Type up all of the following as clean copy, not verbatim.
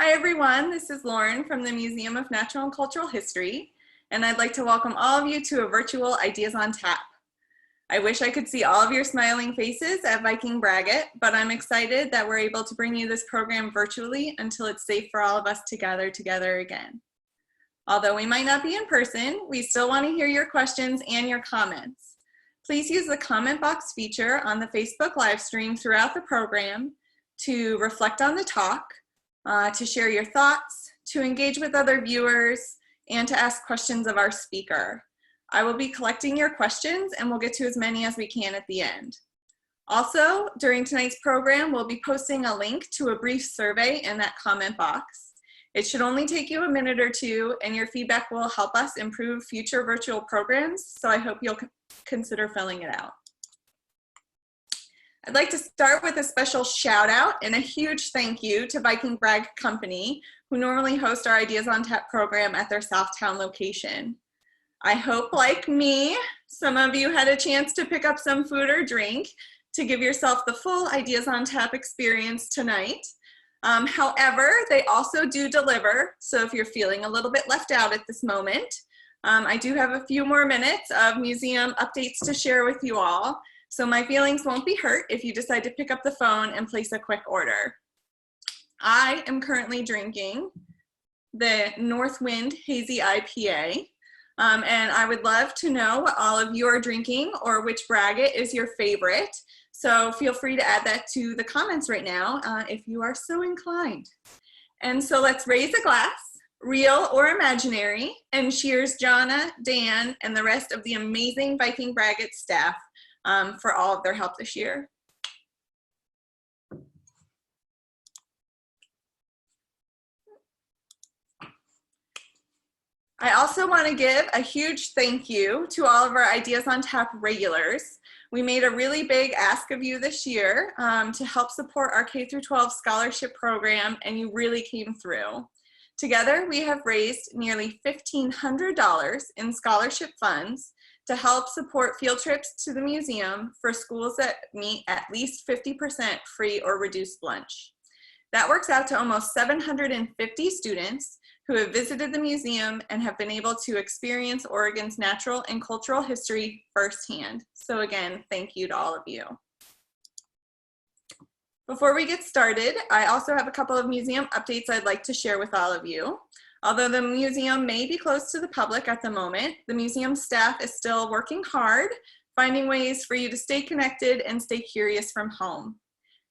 Hi everyone, this is Lauren from the Museum of Natural and Cultural History, and I'd like to welcome all of you to a virtual Ideas on Tap. I wish I could see all of your smiling faces at Viking Braggot, but I'm excited that we're able to bring you this program virtually until it's safe for all of us to gather together again. Although we might not be in person, we still want to hear your questions and your comments. Please use the comment box feature on the Facebook live stream throughout the program to reflect on the talk, to share your thoughts, to engage with other viewers, and to ask questions of our speaker. I will be collecting your questions and we'll get to as many as we can at the end. Also, during tonight's program, we'll be posting a link to a brief survey in that comment box. It should only take you a minute or two, and your feedback will help us improve future virtual programs, so I hope you'll consider filling it out. I'd like to start with a special shout out and a huge thank you to Viking Braggot Company, who normally host our Ideas on Tap program at their Southtown location. I hope, like me, some of you had a chance to pick up some food or drink to give yourself the full Ideas on Tap experience tonight. However, they also do deliver, so if you're feeling a little bit left out at this moment, I do have a few more minutes of museum updates to share with you all. So my feelings won't be hurt if you decide to pick up the phone and place a quick order. I am currently drinking the Northwind Hazy IPA, and I would love to know what all of you are drinking or which Braggot is your favorite. So feel free to add that to the comments right now if you are so inclined. And so let's raise a glass, real or imaginary, and cheers Jonna, Dan, and the rest of the amazing Viking Braggot staff for all of their help this year. I also want to give a huge thank you to all of our Ideas on Tap regulars. We made a really big ask of you this year to help support our K-12 scholarship program, and you really came through. Together, we have raised nearly $1,500 in scholarship funds to help support field trips to the museum for schools that meet at least 50% free or reduced lunch. That works out to almost 750 students who have visited the museum and have been able to experience Oregon's natural and cultural history firsthand. So again, thank you to all of you. Before we get started, I also have a couple of museum updates I'd like to share with all of you. Although the museum may be closed to the public at the moment, the museum staff is still working hard, finding ways for you to stay connected and stay curious from home.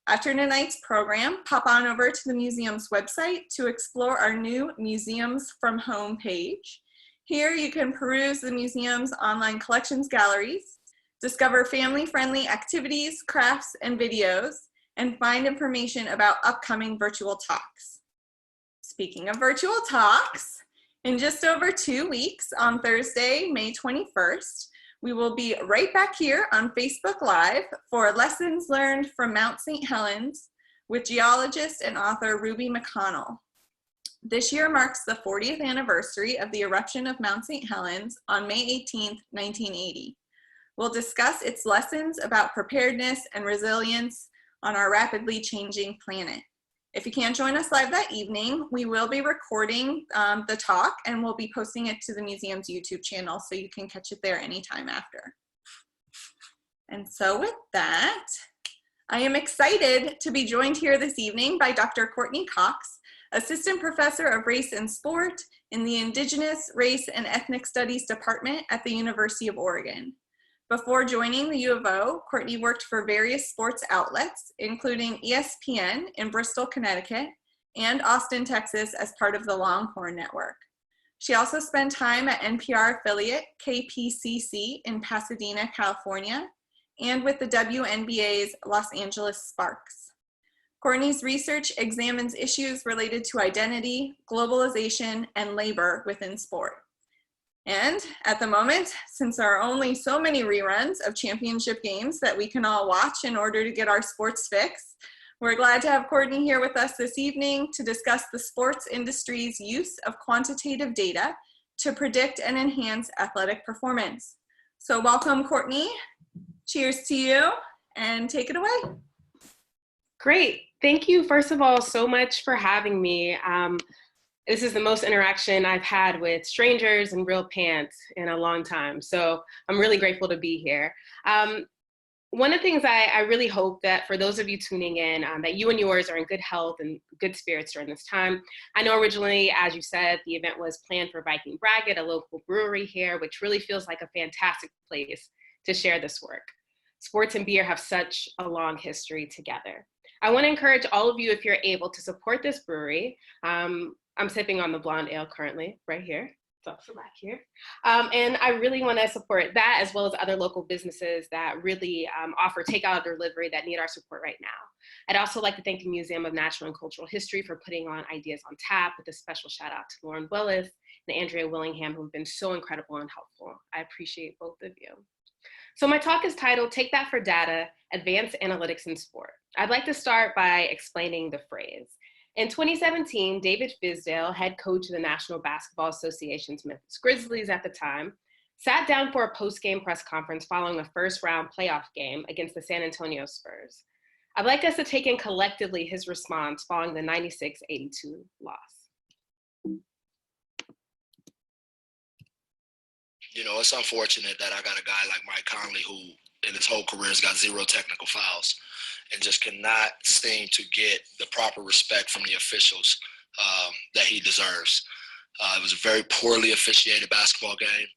After tonight's program, pop on over to the museum's website to explore our new Museums from Home page. Here you can peruse the museum's online collections galleries, discover family-friendly activities, crafts, and videos, and find information about upcoming virtual talks. Speaking of virtual talks, in just over 2 weeks, on Thursday, May 21st, we will be right back here on Facebook Live for Lessons Learned from Mount St. Helens with geologist and author Ruby McConnell. This year marks the 40th anniversary of the eruption of Mount St. Helens on May 18th, 1980. We'll discuss its lessons about preparedness and resilience on our rapidly changing planet. If you can't join us live that evening, we will be recording the talk and we'll be posting it to the museum's YouTube channel so you can catch it there anytime after. And so with that, I am excited to be joined here this evening by Dr. Courtney Cox, Assistant Professor of Race and Sport in the Indigenous, Race, and Ethnic Studies Department at the University of Oregon. Before joining the U of O, Courtney worked for various sports outlets, including ESPN in Bristol, Connecticut, and Austin, Texas, as part of the Longhorn Network. She also spent time at NPR affiliate KPCC in Pasadena, California, and with the WNBA's Los Angeles Sparks. Courtney's research examines issues related to identity, globalization, and labor within sport. And at the moment, since there are only so many reruns of championship games that we can all watch in order to get our sports fix, we're glad to have Courtney here with us this evening to discuss the sports industry's use of quantitative data to predict and enhance athletic performance. So welcome, Courtney. Cheers to you, and take it away. Great. Thank you, first of all, so much for having me. This is the most interaction I've had with strangers in real pants in a long time. So I'm really grateful to be here. One of the things I really hope that for those of you tuning in, that you and yours are in good health and good spirits during this time. I know originally, as you said, the event was planned for Viking Braggot, a local brewery here, which really feels like a fantastic place to share this work. Sports and beer have such a long history together. I want to encourage all of you, if you're able, to support this brewery. I'm sipping on the blonde ale currently, right here. It's also back here. And I really want to support that, as well as other local businesses that really offer takeout or delivery that need our support right now. I'd also like to thank the Museum of Natural and Cultural History for putting on Ideas on Tap, with a special shout out to Lauren Willis and Andrea Willingham, who've been so incredible and helpful. I appreciate both of you. So my talk is titled, Take That for Data, Advanced Analytics in Sport. I'd like to start by explaining the phrase. In 2017, David Fizdale, head coach of the National Basketball Association's Memphis Grizzlies at the time, sat down for a post-game press conference following a first-round playoff game against the San Antonio Spurs. I'd like us to take in collectively his response following the 96-82 loss. You know, it's unfortunate that I got a guy like Mike Conley who in his whole career has got 0 technical fouls and just cannot seem to get the proper respect from the officials that he deserves. It was a very poorly officiated basketball game.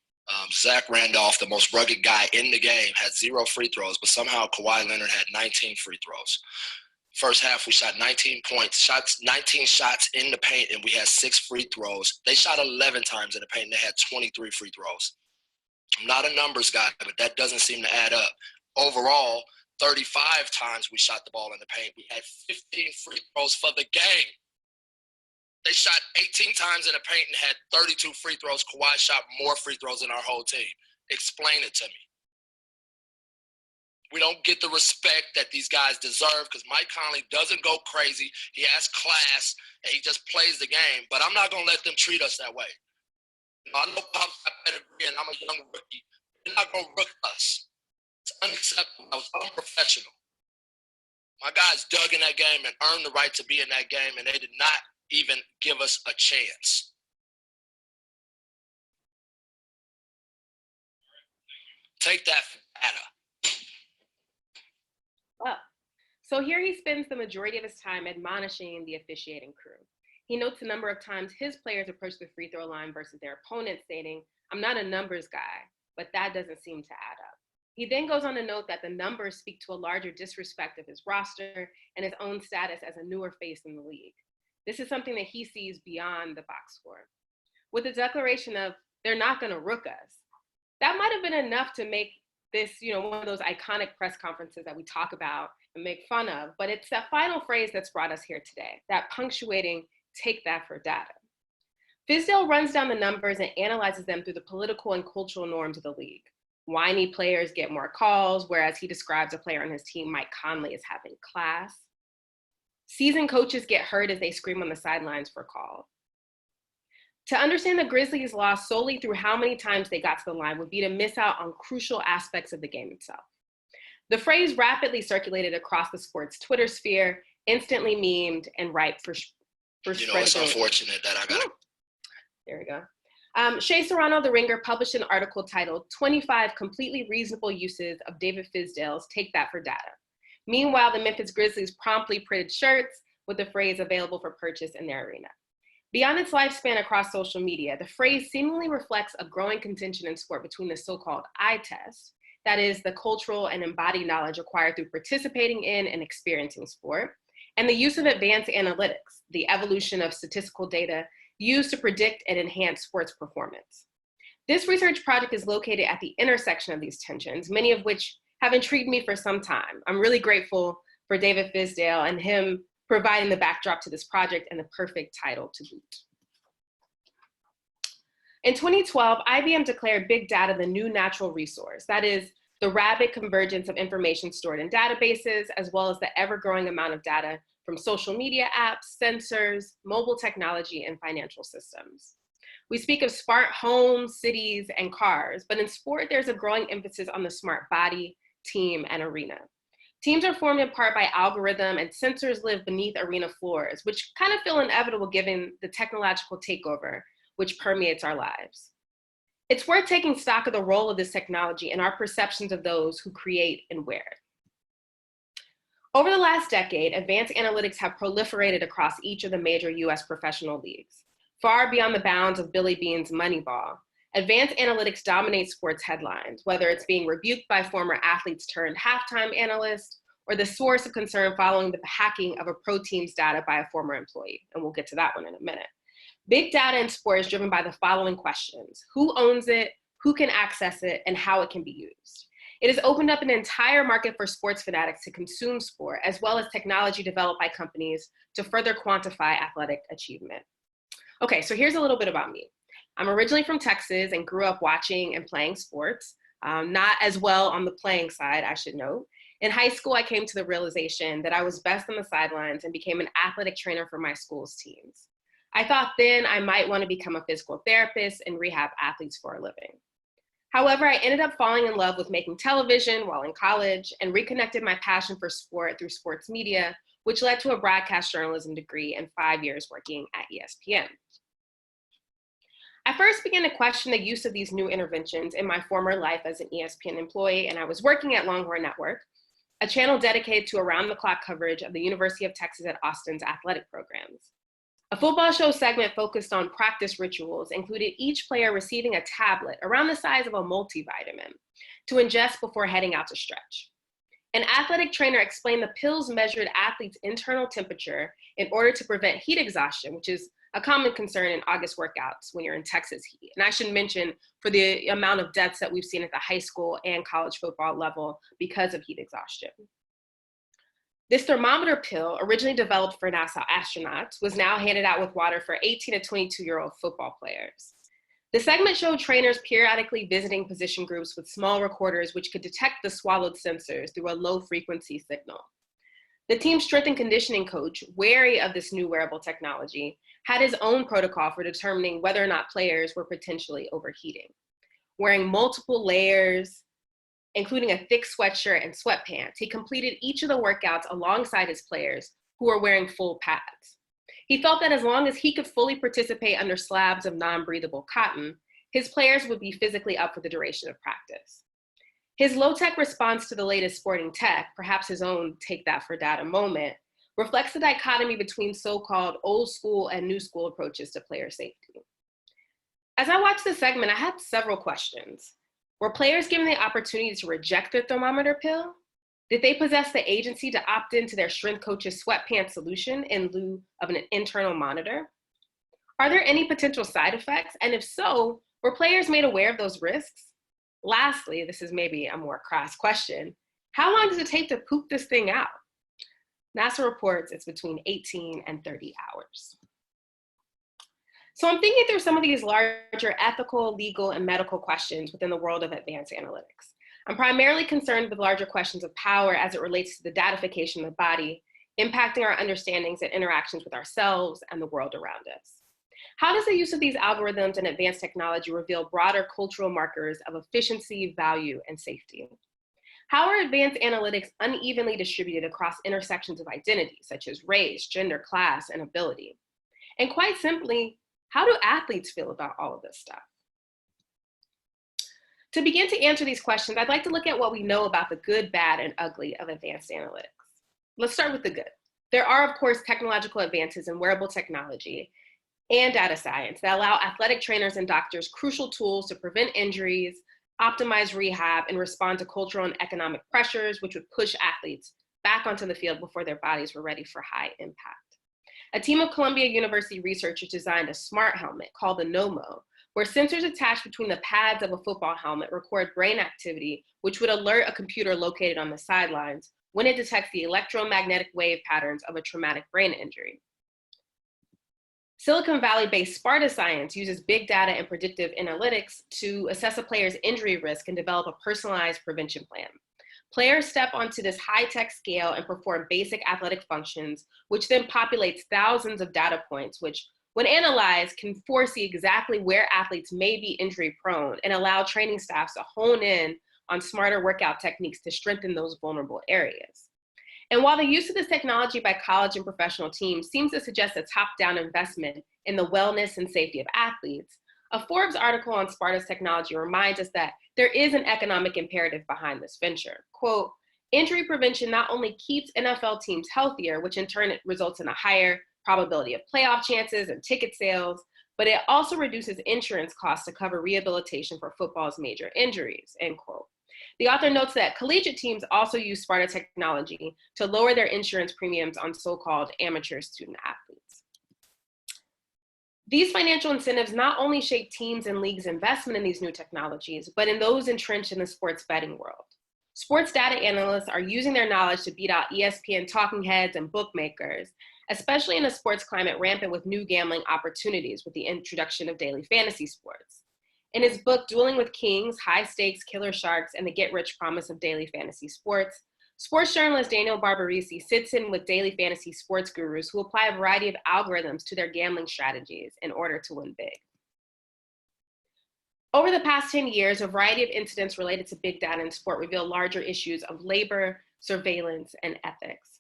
Zach Randolph, the most rugged guy in the game, had 0 free throws, but somehow Kawhi Leonard had 19 free throws. First half, we shot 19 shots in the paint, and we had 6 free throws. They shot 11 times in the paint, and they had 23 free throws. I'm not a numbers guy, but that doesn't seem to add up. Overall, 35 times we shot the ball in the paint. We had 15 free throws for the game. They shot 18 times in the paint and had 32 free throws. Kawhi shot more free throws than our whole team. Explain it to me. We don't get the respect that these guys deserve because Mike Conley doesn't go crazy. He has class, and he just plays the game. But I'm not going to let them treat us that way. I know Pop's got pedigree, and I'm a young rookie. They're not going to rook us. It's unacceptable. It was unprofessional. My guys dug in that game and earned the right to be in that game, and they did not even give us a chance. Take that for data. Well, so here he spends the majority of his time admonishing the officiating crew. He notes the number of times his players approach the free throw line versus their opponent, stating, "I'm not a numbers guy, but that doesn't seem to add up." He then goes on to note that the numbers speak to a larger disrespect of his roster and his own status as a newer face in the league. This is something that he sees beyond the box score. With the declaration of, "They're not going to rook us," that might have been enough to make this, one of those iconic press conferences that we talk about and make fun of, but it's that final phrase that's brought us here today, that punctuating, "Take that for data." Fizdale runs down the numbers and analyzes them through the political and cultural norms of the league. Whiny players get more calls, whereas he describes a player on his team, Mike Conley, as having class. Seasoned coaches get hurt as they scream on the sidelines for calls. To understand the Grizzlies' loss solely through how many times they got to the line would be to miss out on crucial aspects of the game itself. The phrase rapidly circulated across the sports Twitter sphere, instantly memed and ripe for spreadability. It's unfortunate that I got it. There we go. Shea Serrano of The Ringer published an article titled 25 Completely Reasonable Uses of David Fizdale's Take That for Data. Meanwhile, the Memphis Grizzlies promptly printed shirts with the phrase available for purchase in their arena. Beyond its lifespan across social media, the phrase seemingly reflects a growing contention in sport between the so-called eye test, that is the cultural and embodied knowledge acquired through participating in and experiencing sport, and the use of advanced analytics, the evolution of statistical data used to predict and enhance sports performance. This research project is located at the intersection of these tensions, many of which have intrigued me for some time. I'm really grateful for David Fizdale and him providing the backdrop to this project and the perfect title to boot. In 2012, IBM declared big data the new natural resource, that is, the rapid convergence of information stored in databases, as well as the ever-growing amount of data from social media apps, sensors, mobile technology, and financial systems. We speak of smart homes, cities, and cars, but in sport, there's a growing emphasis on the smart body, team, and arena. Teams are formed in part by algorithm, and sensors live beneath arena floors, which kind of feel inevitable given the technological takeover which permeates our lives. It's worth taking stock of the role of this technology and our perceptions of those who create and wear it. Over the last decade, advanced analytics have proliferated across each of the major US professional leagues. Far beyond the bounds of Billy Beane's Moneyball, advanced analytics dominates sports headlines, whether it's being rebuked by former athletes turned halftime analysts, or the source of concern following the hacking of a pro team's data by a former employee. And we'll get to that one in a minute. Big data in sport is driven by the following questions: who owns it, who can access it, and how it can be used. It has opened up an entire market for sports fanatics to consume sport, as well as technology developed by companies to further quantify athletic achievement. Okay, so here's a little bit about me. I'm originally from Texas and grew up watching and playing sports, not as well on the playing side, I should note. In high school, I came to the realization that I was best on the sidelines and became an athletic trainer for my school's teams. I thought then I might want to become a physical therapist and rehab athletes for a living. However, I ended up falling in love with making television while in college and reconnected my passion for sport through sports media, which led to a broadcast journalism degree and 5 years working at ESPN. I first began to question the use of these new interventions in my former life as an ESPN employee, and I was working at Longhorn Network, a channel dedicated to around-the-clock coverage of the University of Texas at Austin's athletic programs. A football show segment focused on practice rituals included each player receiving a tablet around the size of a multivitamin to ingest before heading out to stretch. An athletic trainer explained the pills measured athletes' internal temperature in order to prevent heat exhaustion, which is a common concern in August workouts when you're in Texas heat. And I should mention for the amount of deaths that we've seen at the high school and college football level because of heat exhaustion. This thermometer pill, originally developed for NASA astronauts, was now handed out with water for 18 to 22-year-old football players. The segment showed trainers periodically visiting position groups with small recorders which could detect the swallowed sensors through a low-frequency signal. The team's strength and conditioning coach, wary of this new wearable technology, had his own protocol for determining whether or not players were potentially overheating. Wearing multiple layers, including a thick sweatshirt and sweatpants, he completed each of the workouts alongside his players who were wearing full pads. He felt that as long as he could fully participate under slabs of non-breathable cotton, his players would be physically up for the duration of practice. His low-tech response to the latest sporting tech, perhaps his own take that for data moment, reflects the dichotomy between so-called old school and new school approaches to player safety. As I watched the segment, I had several questions. Were players given the opportunity to reject their thermometer pill? Did they possess the agency to opt into their strength coach's sweatpants solution in lieu of an internal monitor? Are there any potential side effects? And if so, were players made aware of those risks? Lastly, this is maybe a more crass question, how long does it take to poop this thing out? NASA reports it's between 18 and 30 hours. So I'm thinking through some of these larger ethical, legal, and medical questions within the world of advanced analytics. I'm primarily concerned with larger questions of power as it relates to the datification of the body, impacting our understandings and interactions with ourselves and the world around us. How does the use of these algorithms and advanced technology reveal broader cultural markers of efficiency, value, and safety? How are advanced analytics unevenly distributed across intersections of identity, such as race, gender, class, and ability? And quite simply, how do athletes feel about all of this stuff? To begin to answer these questions, I'd like to look at what we know about the good, bad, and ugly of advanced analytics. Let's start with the good. There are, of course, technological advances in wearable technology and data science that allow athletic trainers and doctors crucial tools to prevent injuries, optimize rehab, and respond to cultural and economic pressures, which would push athletes back onto the field before their bodies were ready for high impact. A team of Columbia University researchers designed a smart helmet called the NOMO, where sensors attached between the pads of a football helmet record brain activity, which would alert a computer located on the sidelines when it detects the electromagnetic wave patterns of a traumatic brain injury. Silicon Valley-based Sparta Science uses big data and predictive analytics to assess a player's injury risk and develop a personalized prevention plan. Players step onto this high-tech scale and perform basic athletic functions, which then populates thousands of data points, which, when analyzed, can foresee exactly where athletes may be injury-prone and allow training staffs to hone in on smarter workout techniques to strengthen those vulnerable areas. And while the use of this technology by college and professional teams seems to suggest a top-down investment in the wellness and safety of athletes, a Forbes article on Sparta's technology reminds us that there is an economic imperative behind this venture. Quote, injury prevention not only keeps NFL teams healthier, which in turn results in a higher probability of playoff chances and ticket sales, but it also reduces insurance costs to cover rehabilitation for football's major injuries, end quote. The author notes that collegiate teams also use Sparta technology to lower their insurance premiums on so-called amateur student athletes. These financial incentives not only shape teams and leagues' investment in these new technologies, but in those entrenched in the sports betting world. Sports data analysts are using their knowledge to beat out ESPN talking heads and bookmakers, especially in a sports climate rampant with new gambling opportunities with the introduction of daily fantasy sports. In his book, Dueling with Kings, High Stakes, Killer Sharks, and the Get-Rich Promise of Daily Fantasy Sports, sports journalist Daniel Barbarisi sits in with daily fantasy sports gurus who apply a variety of algorithms to their gambling strategies in order to win big. Over the past 10 years, a variety of incidents related to big data in sport reveal larger issues of labor, surveillance, and ethics.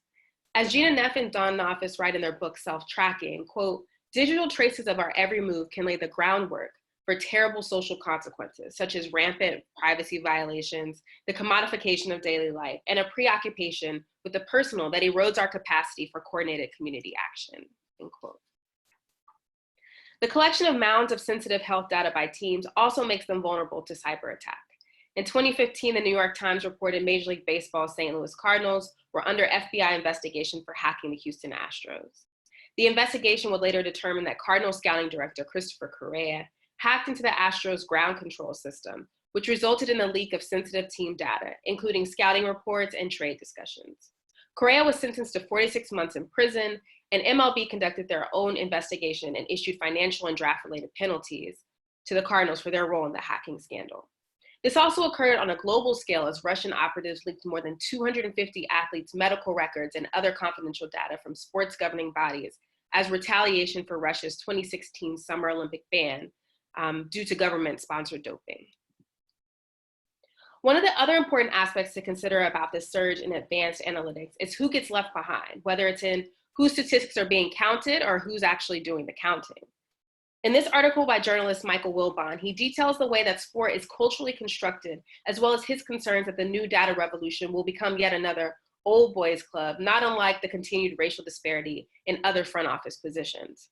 As Gina Neff and Don Knopfus write in their book, Self-Tracking, quote, digital traces of our every move can lay the groundwork for terrible social consequences, such as rampant privacy violations, the commodification of daily life, and a preoccupation with the personal that erodes our capacity for coordinated community action, end quote. The collection of mounds of sensitive health data by teams also makes them vulnerable to cyber attack. In 2015, the New York Times reported Major League Baseball's St. Louis Cardinals were under FBI investigation for hacking the Houston Astros. The investigation would later determine that Cardinal scouting director Christopher Correa hacked into the Astros ground control system, which resulted in the leak of sensitive team data, including scouting reports and trade discussions. Correa was sentenced to 46 months in prison, and MLB conducted their own investigation and issued financial and draft-related penalties to the Cardinals for their role in the hacking scandal. This also occurred on a global scale as Russian operatives leaked more than 250 athletes' medical records and other confidential data from sports governing bodies as retaliation for Russia's 2016 Summer Olympic ban due to government-sponsored doping. One of the other important aspects to consider about this surge in advanced analytics is who gets left behind, whether it's in whose statistics are being counted or who's actually doing the counting. In this article by journalist Michael Wilbon, he details the way that sport is culturally constructed, as well as his concerns that the new data revolution will become yet another old boys club, not unlike the continued racial disparity in other front office positions.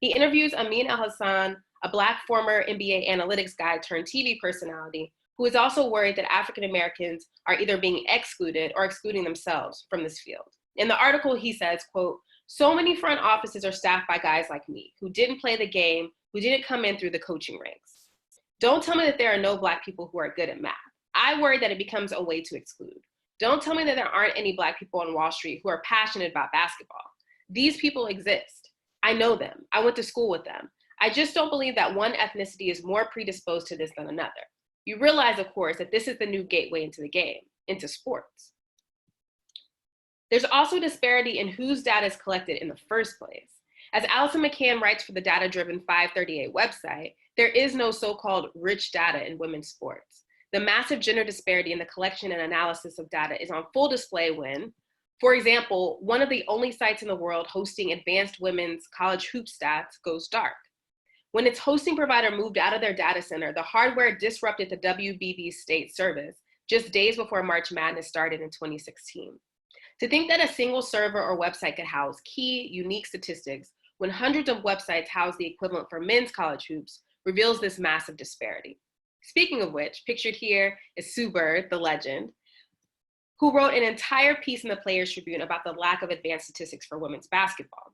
He interviews Amin El-Hassan, a Black former NBA analytics guy turned TV personality, who is also worried that African Americans are either being excluded or excluding themselves from this field. In the article, he says, quote, so many front offices are staffed by guys like me who didn't play the game, who didn't come in through the coaching ranks. Don't tell me that there are no Black people who are good at math. I worry that it becomes a way to exclude. Don't tell me that there aren't any Black people on Wall Street who are passionate about basketball. These people exist. I know them. I went to school with them. I just don't believe that one ethnicity is more predisposed to this than another. You realize, of course, that this is the new gateway into the game, into sports. There's also disparity in whose data is collected in the first place. As Allison McCann writes for the data-driven 538 website, there is no so-called rich data in women's sports. The massive gender disparity in the collection and analysis of data is on full display when, for example, one of the only sites in the world hosting advanced women's college hoop stats goes dark. When its hosting provider moved out of their data center, the hardware disrupted the WBB's state service just days before March Madness started in 2016. To think that a single server or website could house key, unique statistics when hundreds of websites house the equivalent for men's college hoops reveals this massive disparity. Speaking of which, pictured here is Sue Bird, the legend, who wrote an entire piece in the Players Tribune about the lack of advanced statistics for women's basketball.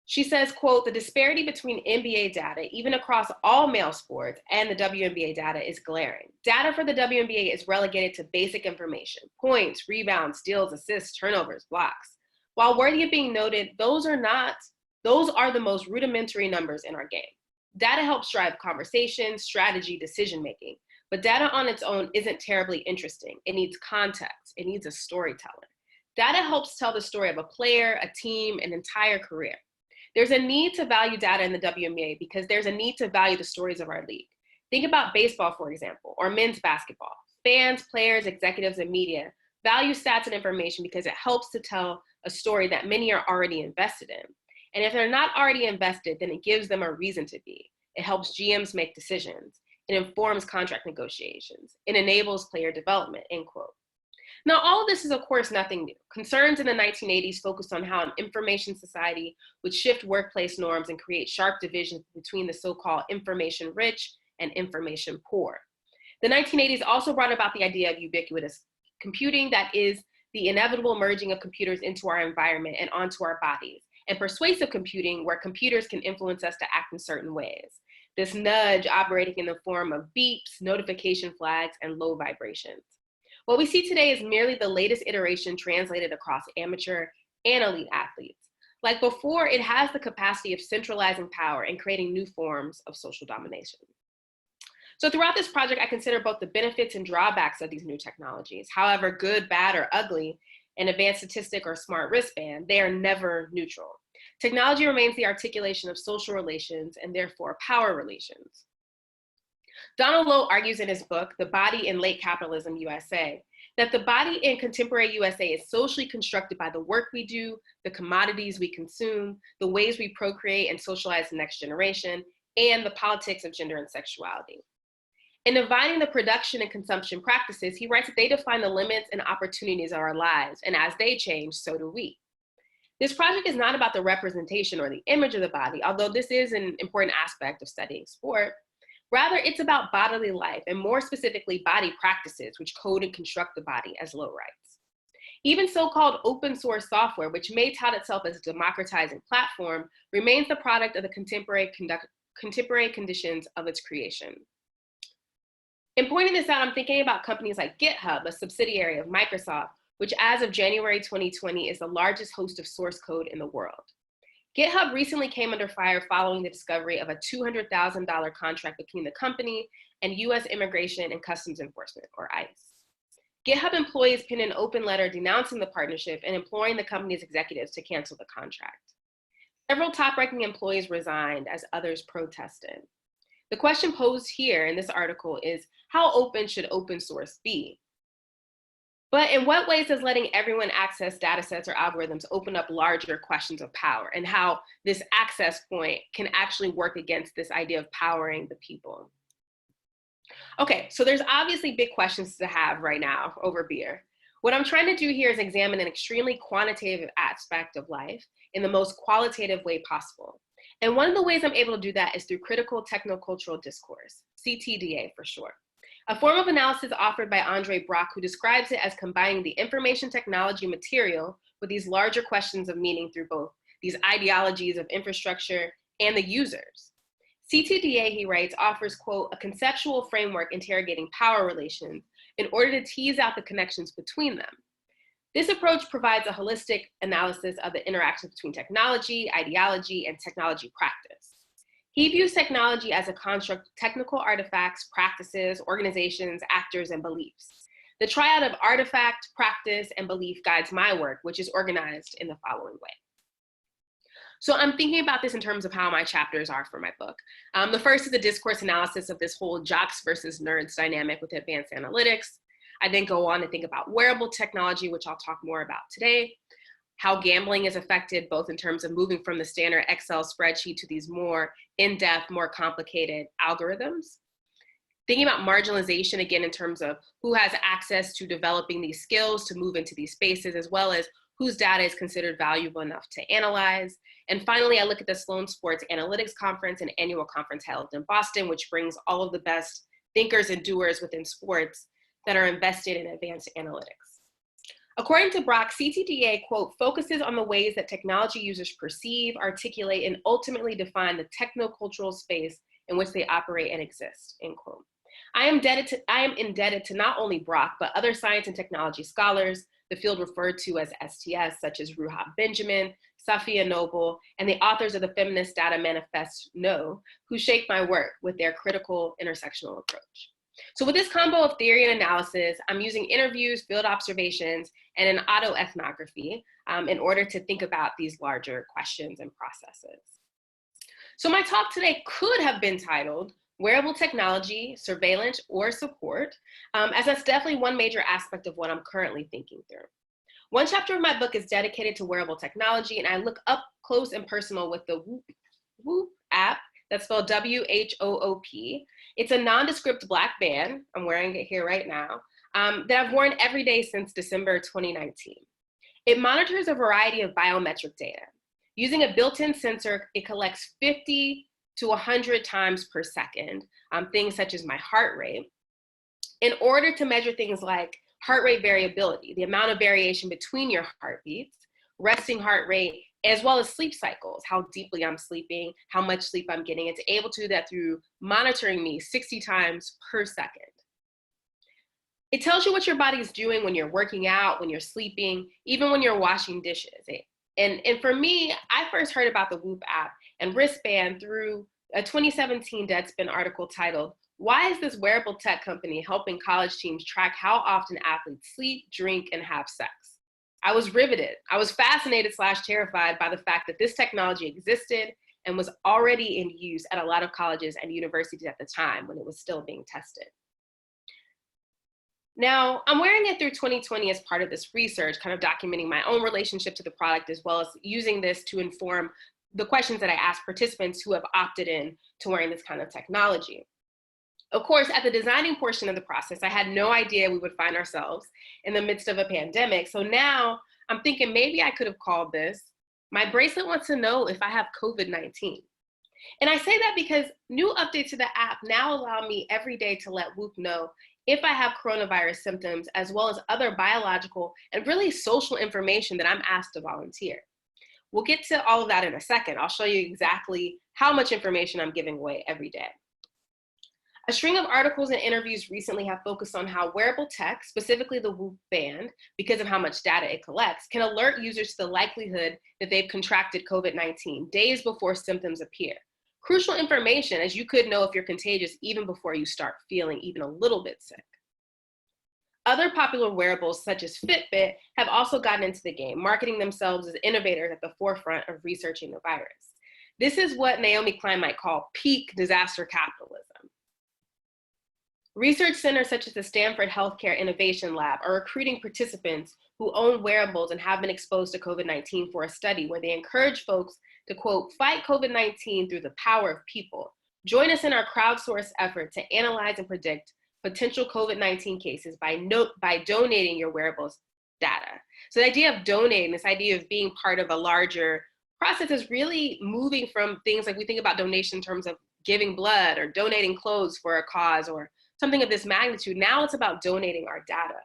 She says, quote, the disparity between NBA data, even across all male sports, and the WNBA data is glaring. Data for the WNBA is relegated to basic information: points, rebounds, steals, assists, turnovers, blocks. While worthy of being noted, those are the most rudimentary numbers in our game. Data helps drive conversation, strategy, decision-making, but data on its own isn't terribly interesting. It needs context. It needs a storyteller. Data helps tell the story of a player, a team, an entire career. There's a need to value data in the WNBA because there's a need to value the stories of our league. Think about baseball, for example, or men's basketball. Fans, players, executives, and media value stats and information because it helps to tell a story that many are already invested in. And if they're not already invested, then it gives them a reason to be. It helps GMs make decisions. It informs contract negotiations. It enables player development, end quote. Now, all of this is, of course, nothing new. Concerns in the 1980s focused on how an information society would shift workplace norms and create sharp divisions between the so-called information rich and information poor. The 1980s also brought about the idea of ubiquitous computing, that is, the inevitable merging of computers into our environment and onto our bodies, and persuasive computing, where computers can influence us to act in certain ways. This nudge operating in the form of beeps, notification flags, and low vibrations. What we see today is merely the latest iteration translated across amateur and elite athletes. Like before, it has the capacity of centralizing power and creating new forms of social domination. So throughout this project, I consider both the benefits and drawbacks of these new technologies. However good, bad, or ugly an advanced statistic or smart wristband, they are never neutral. Technology remains the articulation of social relations and therefore power relations. Donald Lowe argues in his book, The Body in Late Capitalism USA, that the body in contemporary USA is socially constructed by the work we do, the commodities we consume, the ways we procreate and socialize the next generation, and the politics of gender and sexuality. In dividing the production and consumption practices, he writes that they define the limits and opportunities of our lives, and as they change, so do we. This project is not about the representation or the image of the body, although this is an important aspect of studying sport. Rather, it's about bodily life, and more specifically, body practices, which code and construct the body, as Lowe writes. Even so-called open source software, which may tout itself as a democratizing platform, remains the product of the contemporary conditions of its creation. In pointing this out, I'm thinking about companies like GitHub, a subsidiary of Microsoft, which as of January 2020 is the largest host of source code in the world. GitHub recently came under fire following the discovery of a $200,000 contract between the company and US Immigration and Customs Enforcement, or ICE. GitHub employees penned an open letter denouncing the partnership and imploring the company's executives to cancel the contract. Several top-ranking employees resigned as others protested. The question posed here in this article is, how open should open source be? But in what ways does letting everyone access data sets or algorithms open up larger questions of power, and how this access point can actually work against this idea of powering the people? Okay, so there's obviously big questions to have right now over beer. What I'm trying to do here is examine an extremely quantitative aspect of life in the most qualitative way possible. And one of the ways I'm able to do that is through critical technocultural discourse, CTDA for short. A form of analysis offered by Andre Brock, who describes it as combining the information technology material with these larger questions of meaning through both these ideologies of infrastructure and the users. CTDA, he writes, offers, quote, a conceptual framework interrogating power relations in order to tease out the connections between them. This approach provides a holistic analysis of the interactions between technology, ideology, and technology practice. He views technology as a construct of technical artifacts, practices, organizations, actors, and beliefs. The triad of artifact, practice, and belief guides my work, which is organized in the following way. So I'm thinking about this in terms of how my chapters are for my book. The first is the discourse analysis of this whole jocks versus nerds dynamic with advanced analytics. I then go on to think about wearable technology, which I'll talk more about today, how gambling is affected both in terms of moving from the standard Excel spreadsheet to these more in-depth, more complicated algorithms. Thinking about marginalization, again, in terms of who has access to developing these skills to move into these spaces, as well as whose data is considered valuable enough to analyze. And finally, I look at the Sloan Sports Analytics Conference, an annual conference held in Boston, which brings all of the best thinkers and doers within sports that are invested in advanced analytics. According to Brock, CTDA, quote, focuses on the ways that technology users perceive, articulate, and ultimately define the technocultural space in which they operate and exist, end quote. I am indebted to not only Brock, but other science and technology scholars, the field referred to as STS, such as Ruha Benjamin, Safiya Noble, and the authors of the Feminist Data Manifest, No, who shaped my work with their critical intersectional approach. So with this combo of theory and analysis, I'm using interviews, field observations, and an autoethnography in order to think about these larger questions and processes. So my talk today could have been titled, wearable technology, surveillance, or support, as that's definitely one major aspect of what I'm currently thinking through. One chapter of my book is dedicated to wearable technology, and I look up close and personal with the Whoop app, that's spelled WHOOP. It's a nondescript black band, I'm wearing it here right now, that I've worn every day since December 2019. It monitors a variety of biometric data. Using a built-in sensor, it collects 50 to 100 times per second, things such as my heart rate, in order to measure things like heart rate variability, the amount of variation between your heartbeats, resting heart rate, as well as sleep cycles, how deeply I'm sleeping, how much sleep I'm getting. It's able to do that through monitoring me 60 times per second. It tells you what your body is doing when you're working out, when you're sleeping, even when you're washing dishes. And for me, I first heard about the Whoop app and wristband through a 2017 Deadspin article titled, "Why is this wearable tech company helping college teams track how often athletes sleep, drink, and have sex?" I was riveted. I was fascinated / terrified by the fact that this technology existed and was already in use at a lot of colleges and universities at the time when it was still being tested. Now, I'm wearing it through 2020 as part of this research, kind of documenting my own relationship to the product, as well as using this to inform the questions that I ask participants who have opted in to wearing this kind of technology. Of course, at the designing portion of the process, I had no idea we would find ourselves in the midst of a pandemic. So now I'm thinking maybe I could have called this, "My bracelet wants to know if I have COVID-19. And I say that because new updates to the app now allow me every day to let Whoop know if I have coronavirus symptoms, as well as other biological and really social information that I'm asked to volunteer. We'll get to all of that in a second. I'll show you exactly how much information I'm giving away every day. A string of articles and interviews recently have focused on how wearable tech, specifically the Whoop band, because of how much data it collects, can alert users to the likelihood that they've contracted COVID-19 days before symptoms appear. Crucial information, as you could know if you're contagious even before you start feeling even a little bit sick. Other popular wearables, such as Fitbit, have also gotten into the game, marketing themselves as innovators at the forefront of researching the virus. This is what Naomi Klein might call peak disaster capitalism. Research centers such as the Stanford Healthcare Innovation Lab are recruiting participants who own wearables and have been exposed to COVID-19 for a study where they encourage folks to, quote, "fight COVID-19 through the power of people. Join us in our crowdsourced effort to analyze and predict potential COVID-19 cases by donating your wearables data." So the idea of donating, this idea of being part of a larger process, is really moving from things like we think about donation in terms of giving blood or donating clothes for a cause or something of this magnitude. Now it's about donating our data.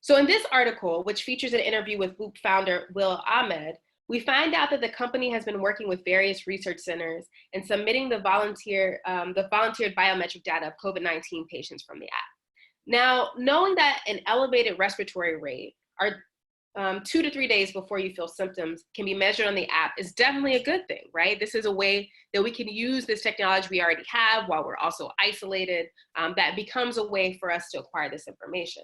So in this article, which features an interview with Whoop founder Will Ahmed, we find out that the company has been working with various research centers and submitting the volunteered biometric data of COVID-19 patients from the app. Now, knowing that an elevated respiratory rate, or 2 to 3 days before you feel symptoms, can be measured on the app is definitely a good thing, right? This is a way that we can use this technology we already have while we're also isolated. That becomes a way for us to acquire this information.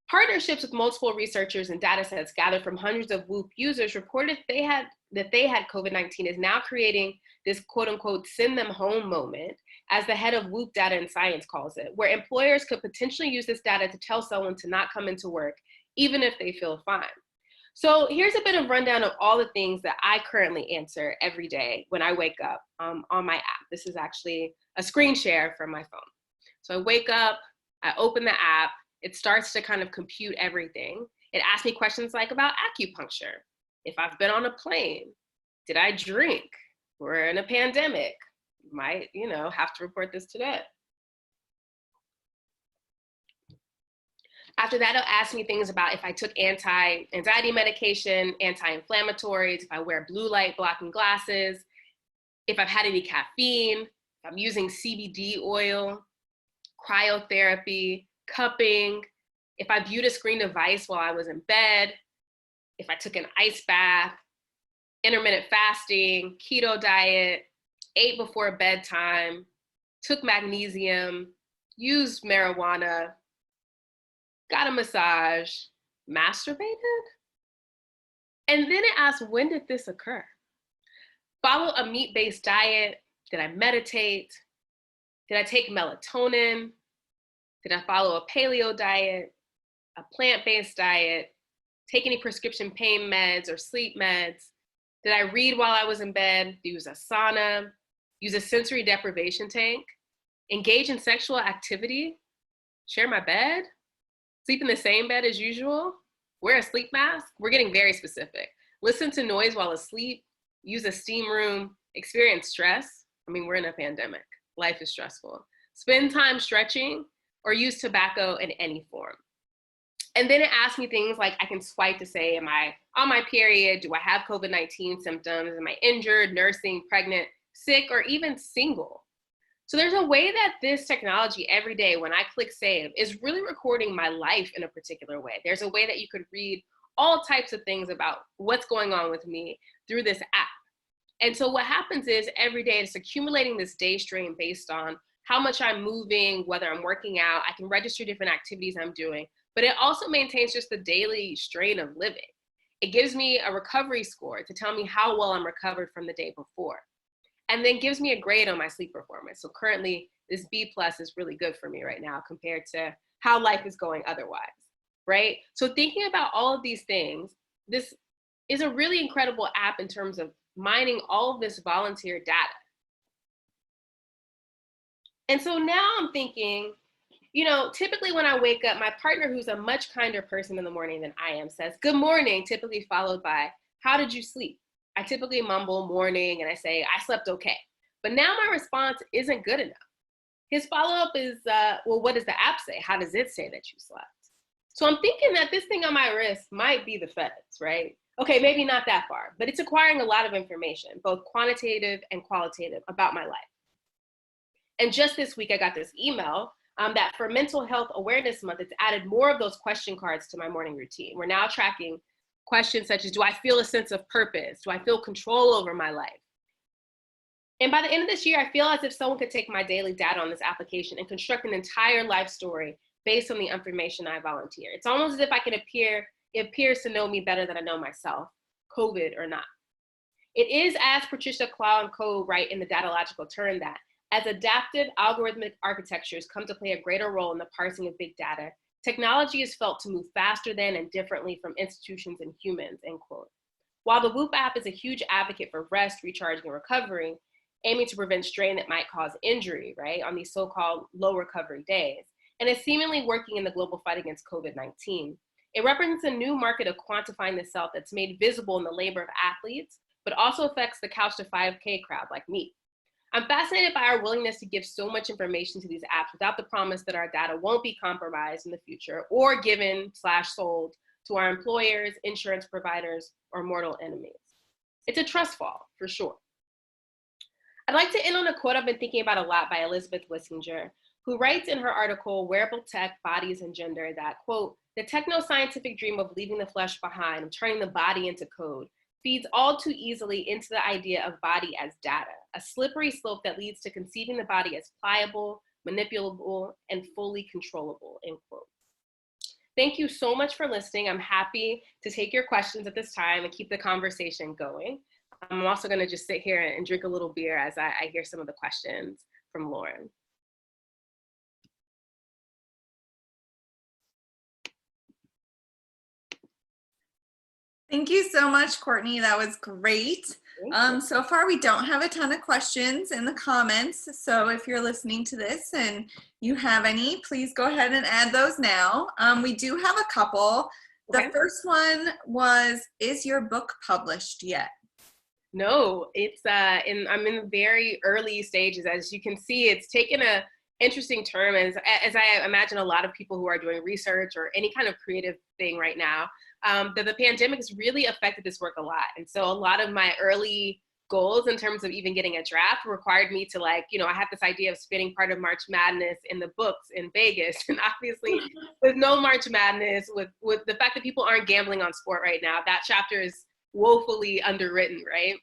Partnerships with multiple researchers and data sets gathered from hundreds of Whoop users reported that they had COVID-19 is now creating this quote unquote send them home moment, as the head of Whoop Data and Science calls it, where employers could potentially use this data to tell someone to not come into work, even if they feel fine. So here's a bit of rundown of all the things that I currently answer every day when I wake up on my app. This is actually a screen share from my phone. So I wake up, I open the app, it starts to kind of compute everything. It asks me questions like about acupuncture, if I've been on a plane, did I drink, we're in a pandemic, might, have to report this today. After that, it'll ask me things about if I took anti-anxiety medication, anti-inflammatories, if I wear blue light blocking glasses, if I've had any caffeine, if I'm using CBD oil, cryotherapy, cupping, if I viewed a screen device while I was in bed, if I took an ice bath, intermittent fasting, keto diet, ate before bedtime, took magnesium, used marijuana, got a massage, masturbated? And then it asks, when did this occur? Follow a meat-based diet, Did I meditate? Did I take melatonin? Did I follow a paleo diet, a plant-based diet, take any prescription pain meds or sleep meds? Did I read while I was in bed, use a sauna, use a sensory deprivation tank, engage in sexual activity, share my bed, sleep in the same bed as usual, wear a sleep mask? We're getting very specific. Listen to noise while asleep, use a steam room, experience stress. I mean, we're in a pandemic. Life is stressful. Spend time stretching or use tobacco in any form. And then it asks me things like I can swipe to say, am I on my period? Do I have COVID-19 symptoms? Am I injured, nursing, pregnant, sick, or even single? So there's a way that this technology every day when I click save is really recording my life in a particular way. There's a way that you could read all types of things about what's going on with me through this app. And so what happens is every day it's accumulating this day stream based on how much I'm moving, whether I'm working out. I can register different activities I'm doing, but it also maintains just the daily strain of living. It gives me a recovery score to tell me how well I'm recovered from the day before, and then gives me a grade on my sleep performance. So currently this B+ is really good for me right now compared to how life is going otherwise, right? So thinking about all of these things, this is a really incredible app in terms of mining all of this volunteer data. And so now I'm thinking, you know, typically when I wake up, my partner, who's a much kinder person in the morning than I am, says, "Good morning," typically followed by, "How did you sleep?" I typically mumble morning and I say, "I slept okay." But now my response isn't good enough. His follow-up is, well, what does the app say? How does it say that you slept? So I'm thinking that this thing on my wrist might be the feds, right? Okay, maybe not that far, but it's acquiring a lot of information, both quantitative and qualitative, about my life. And just this week, I got this email that for Mental Health Awareness Month, it's added more of those question cards to my morning routine. We're now tracking questions such as, do I feel a sense of purpose? Do I feel control over my life? And by the end of this year, I feel as if someone could take my daily data on this application and construct an entire life story based on the information I volunteer. It's almost as if it appears to know me better than I know myself, COVID or not. It is, as Patricia Clow and co. write in the Datalogical Turn, that as adaptive algorithmic architectures come to play a greater role in the parsing of big data, technology is felt to move faster than and differently from institutions and humans, end quote. While the Whoop app is a huge advocate for rest, recharging, and recovery, aiming to prevent strain that might cause injury, right, on these so-called low recovery days, and is seemingly working in the global fight against COVID-19, it represents a new market of quantifying the self that's made visible in the labor of athletes, but also affects the couch to 5K crowd like me. I'm fascinated by our willingness to give so much information to these apps without the promise that our data won't be compromised in the future or given/sold to our employers, insurance providers, or mortal enemies. It's a trust fall, for sure. I'd like to end on a quote I've been thinking about a lot by Elizabeth Wissinger, who writes in her article, Wearable-Tech, Bodies and Gender, that, quote, "The techno-scientific dream of leaving the flesh behind, of turning the body into code, feeds all too easily into the idea of body as data, a slippery slope that leads to conceiving the body as pliable, manipulable, and fully controllable," end quote. Thank you so much for listening. I'm happy to take your questions at this time and keep the conversation going. I'm also going to just sit here and drink a little beer as I hear some of the questions from Lauren. Thank you so much, Courtney. That was great. So far, we don't have a ton of questions in the comments. So if you're listening to this and you have any, please go ahead and add those now. We do have a couple. Okay. The first one was, is your book published yet? No, it's I'm in the very early stages. As you can see, it's taken a interesting turn, as I imagine a lot of people who are doing research or any kind of creative thing right now, that the pandemic has really affected this work a lot. And so a lot of my early goals in terms of even getting a draft required me to, like, you know, I have this idea of spending part of March Madness in the books in Vegas. And obviously with no March Madness, with the fact that people aren't gambling on sport right now, that chapter is woefully underwritten, right?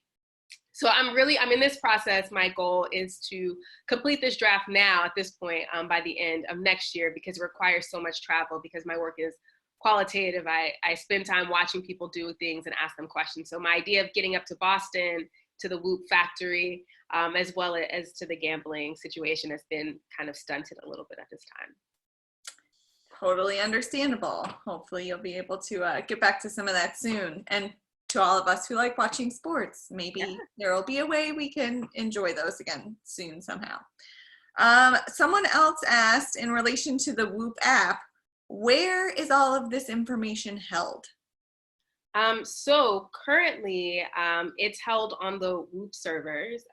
So I'm in this process. My goal is to complete this draft now at this point by the end of next year, because it requires so much travel, because my work is qualitative. I spend time watching people do things and ask them questions. So my idea of getting up to Boston, to the Whoop factory, as well as to the gambling situation has been kind of stunted a little bit at this time. Totally understandable. Hopefully you'll be able to get back to some of that soon. And to all of us who like watching sports, maybe there will be a way we can enjoy those again soon somehow. Someone else asked, in relation to the Whoop app, where is all of this information held? So currently, it's held on the Whoop servers.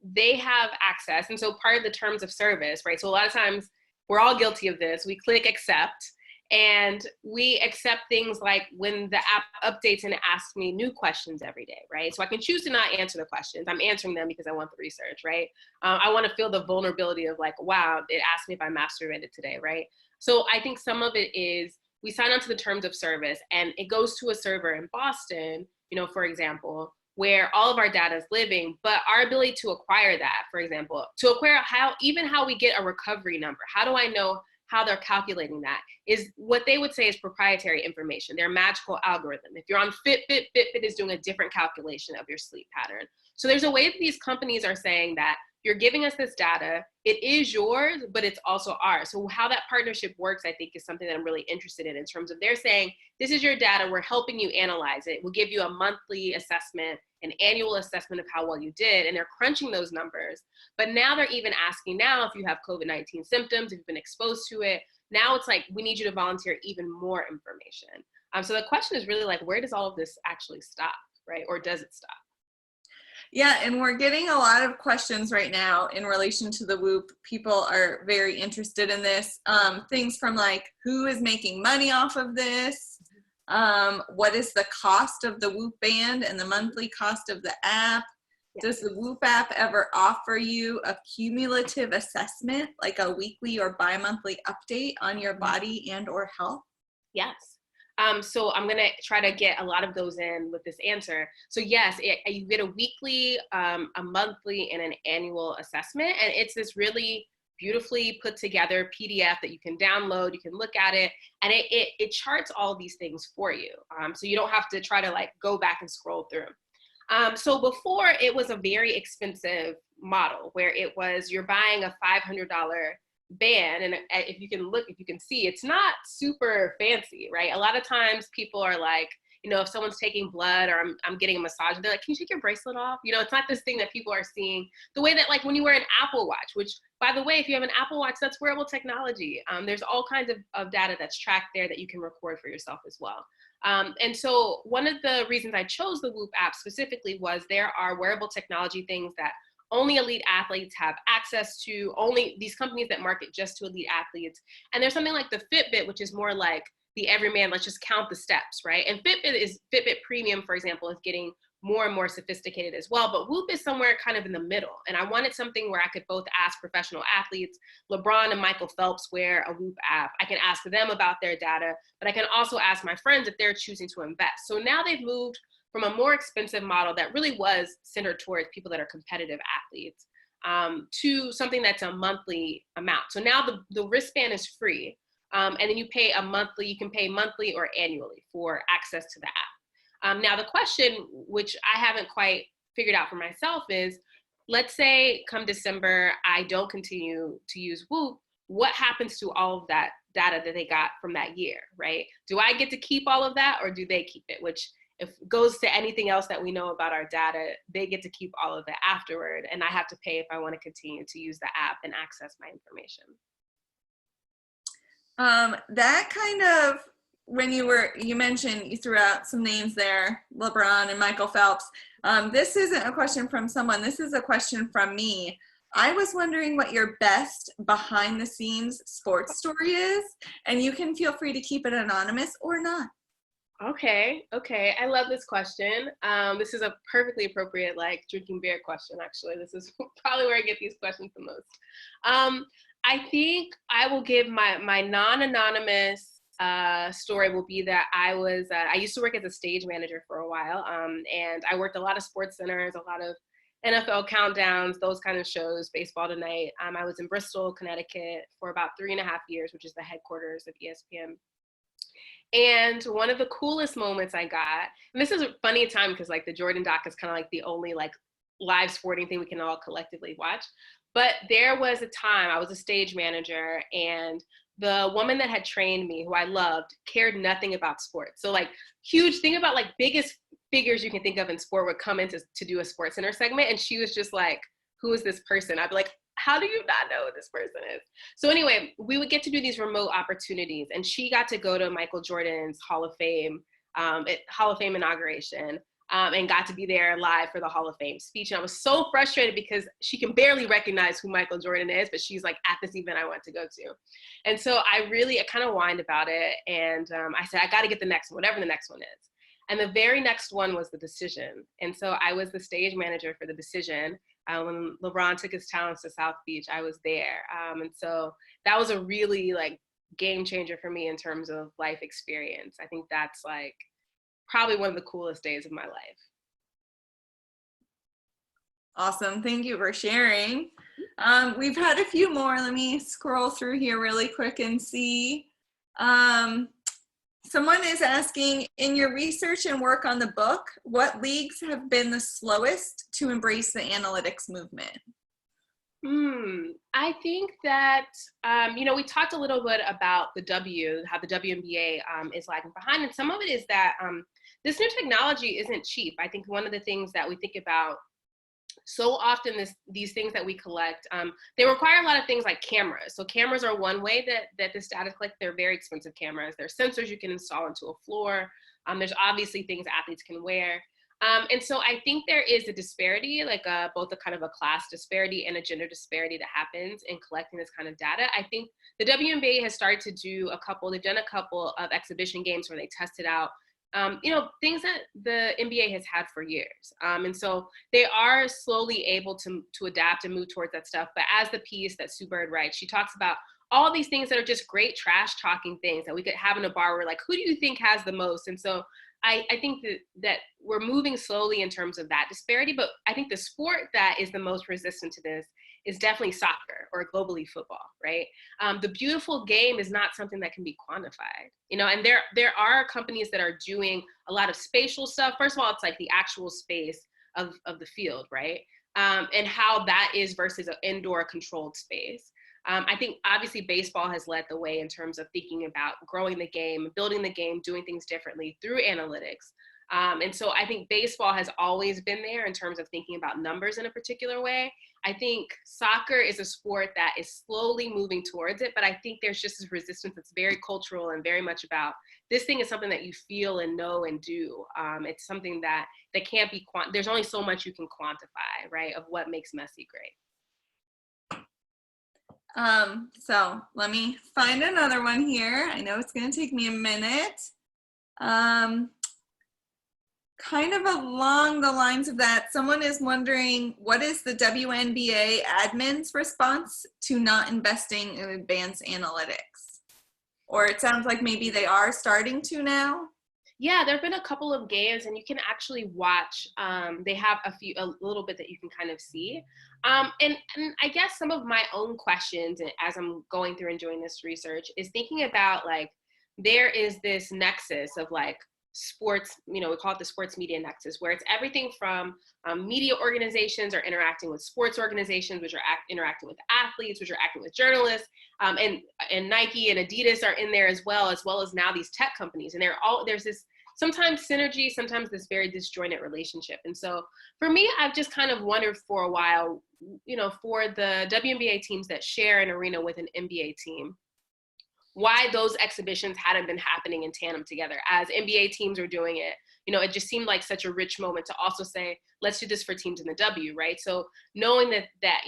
They have access, and so part of the terms of service, right? So a lot of times we're all guilty of this. We click accept, and we accept things like when the app updates and it asks me new questions every day, right? So I can choose to not answer the questions. I'm answering them because I want the research, right? I want to feel the vulnerability of like, wow, it asked me if I masturbated today, right? So I think some of it is we sign on to the terms of service, and it goes to a server in Boston, for example, where all of our data is living, but our ability to acquire that, for example, to acquire how we get a recovery number, how do I know how they're calculating that, is what they would say is proprietary information. Their magical algorithm. If you're on Fitbit, Fitbit is doing a different calculation of your sleep pattern. So there's a way that these companies are saying that you're giving us this data, it is yours, but it's also ours. So how that partnership works, I think, is something that I'm really interested in terms of they're saying, this is your data, we're helping you analyze it. We'll give you a monthly assessment, an annual assessment of how well you did, and they're crunching those numbers. But now they're even asking now if you have COVID-19 symptoms, if you've been exposed to it, now it's like, we need you to volunteer even more information. So the question is really like, where does all of this actually stop, right? Or does it stop? Yeah, and we're getting a lot of questions right now in relation to the Whoop. People are very interested in this. Things from like, who is making money off of this? What is the cost of the Whoop band and the monthly cost of the app? Does the Whoop app ever offer you a cumulative assessment, like a weekly or bi-monthly update on your body and or health? Yes. So I'm going to try to get a lot of those in with this answer. So yes, you get a weekly, a monthly, and an annual assessment. And it's this really beautifully put together PDF that you can download, you can look at it, and it charts all these things for you. So you don't have to try to like go back and scroll through. So before, it was a very expensive model where it was, you're buying a $500 band, and if you can see, it's not super fancy, right? A lot of times people are like, if someone's taking blood or I'm getting a massage, they're like, can you take your bracelet off? It's not this thing that people are seeing the way that like when you wear an Apple Watch, which by the way, if you have an Apple Watch, that's wearable technology. There's all kinds of data that's tracked there that you can record for yourself as well. And so one of the reasons I chose the Whoop app specifically was there are wearable technology things that only elite athletes have access to, only these companies that market just to elite athletes. And there's something like the Fitbit, which is more like the everyman, let's just count the steps, right? And Fitbit Premium, for example, is getting more and more sophisticated as well. But Whoop is somewhere kind of in the middle. And I wanted something where I could both ask professional athletes, LeBron and Michael Phelps wear a Whoop app. I can ask them about their data, but I can also ask my friends if they're choosing to invest. So now they've moved from a more expensive model that really was centered towards people that are competitive athletes to something that's a monthly amount. So now the wristband is free. And then you can pay monthly or annually for access to the app. Now the question, which I haven't quite figured out for myself, is let's say come December, I don't continue to use Whoop. What happens to all of that data that they got from that year, right? Do I get to keep all of that, or do they keep it? Which, if it goes to anything else that we know about our data, they get to keep all of that afterward, and I have to pay if I want to continue to use the app and access my information. That kind of, when you mentioned, you threw out some names there, LeBron and Michael Phelps. This isn't a question from someone, this is a question from me. I was wondering what your best behind the scenes sports story is, and you can feel free to keep it anonymous or not. Okay. I love this question. This is a perfectly appropriate, like, drinking beer question, actually. This is probably where I get these questions the most. I think I will give my non-anonymous story will be that I used to work as a stage manager for a while, and I worked a lot of sports centers, a lot of NFL countdowns, those kind of shows, Baseball Tonight. I was in Bristol, Connecticut for about 3.5 years, which is the headquarters of ESPN. And one of the coolest moments I got, and this is a funny time because like the Jordan doc is kind of like the only like live sporting thing we can all collectively watch. But there was a time I was a stage manager, and the woman that had trained me, who I loved, cared nothing about sports. So like huge thing about like biggest figures you can think of in sport would come in to do a Sports Center segment. And she was just like, who is this person? I'd be like, how do you not know who this person is? So anyway, we would get to do these remote opportunities, and she got to go to Michael Jordan's Hall of Fame inauguration, and got to be there live for the Hall of Fame speech. And I was so frustrated because she can barely recognize who Michael Jordan is, but she's like at this event I went to go to. And so I kind of whined about it. And I said, I got to get the next one, whatever the next one is. And the very next one was The Decision. And so I was the stage manager for The Decision. When LeBron took his talents to South Beach, I was there. And so that was a really like game changer for me in terms of life experience. I think that's like probably one of the coolest days of my life. Awesome. Thank you for sharing. We've had a few more. Let me scroll through here really quick and see. Someone is asking, in your research and work on the book, what leagues have been the slowest to embrace the analytics movement? I think that, we talked a little bit about how the WNBA is lagging behind. And some of it is that this new technology isn't cheap. I think one of the things that we think about so often, these things that we collect, they require a lot of things like cameras. So cameras are one way that this data collected. They're very expensive cameras. There's sensors you can install into a floor. There's obviously things athletes can wear. And so I think there is a disparity, like both a kind of a class disparity and a gender disparity that happens in collecting this kind of data. I think the WNBA has started to they've done a couple of exhibition games where they tested out things that the NBA has had for years. And so they are slowly able to adapt and move towards that stuff. But as the piece that Sue Bird writes, she talks about all these things that are just great trash talking things that we could have in a bar where like, who do you think has the most? And so I think that we're moving slowly in terms of that disparity, but I think the sport that is the most resistant to this is definitely soccer or globally football, right? The beautiful game is not something that can be quantified, and there are companies that are doing a lot of spatial stuff. First of all, it's like the actual space of the field, right? And how that is versus an indoor controlled space. I think obviously baseball has led the way in terms of thinking about growing the game, building the game, doing things differently through analytics. And so I think baseball has always been there in terms of thinking about numbers in a particular way. I think soccer is a sport that is slowly moving towards it, but I think there's just this resistance that's very cultural and very much about this thing is something that you feel and know and do. It's something that can't be, there's only so much you can quantify, right, of what makes Messi great. So let me find another one here. I know it's going to take me a minute. Kind of along the lines of that, someone is wondering, what is the WNBA admin's response to not investing in advanced analytics? Or it sounds like maybe they are starting to now. Yeah, there have been a couple of games, and you can actually watch. They have a little bit that you can kind of see. And I guess some of my own questions as I'm going through and doing this research is thinking about like, there is this nexus of like sports, we call it the sports media nexus, where it's everything from media organizations are interacting with sports organizations, which are interacting with athletes, which are acting with journalists, and Nike and Adidas are in there as well as now these tech companies. And there's this sometimes synergy, sometimes this very disjointed relationship. And so for me, I've just kind of wondered for a while, for the WNBA teams that share an arena with an NBA team, why those exhibitions hadn't been happening in tandem together as NBA teams are doing it. It just seemed like such a rich moment to also say, let's do this for teams in the W, right? So knowing that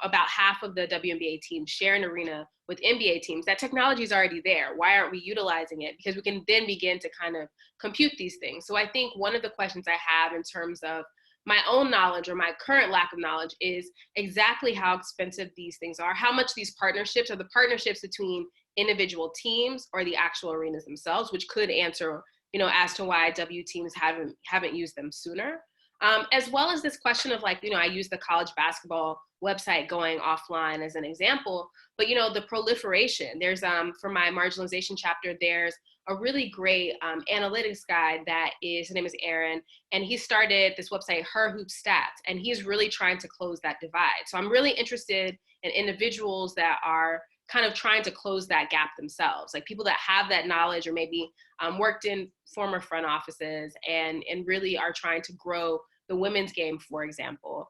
about half of the WNBA teams share an arena with NBA teams, that technology is already there. Why aren't we utilizing it? Because we can then begin to kind of compute these things. So I think one of the questions I have in terms of my own knowledge or my current lack of knowledge is exactly how expensive these things are, how much these partnerships are the partnerships between individual teams or the actual arenas themselves, which could answer, as to why W teams haven't used them sooner. As well as this question of like, I use the college basketball website going offline as an example, but the proliferation, there's for my marginalization chapter, there's a really great analytics guy his name is Aaron, and he started this website, Her Hoop Stats, and he's really trying to close that divide. So I'm really interested in individuals that are kind of trying to close that gap themselves, like people that have that knowledge or maybe worked in former front offices and really are trying to grow the women's game, for example,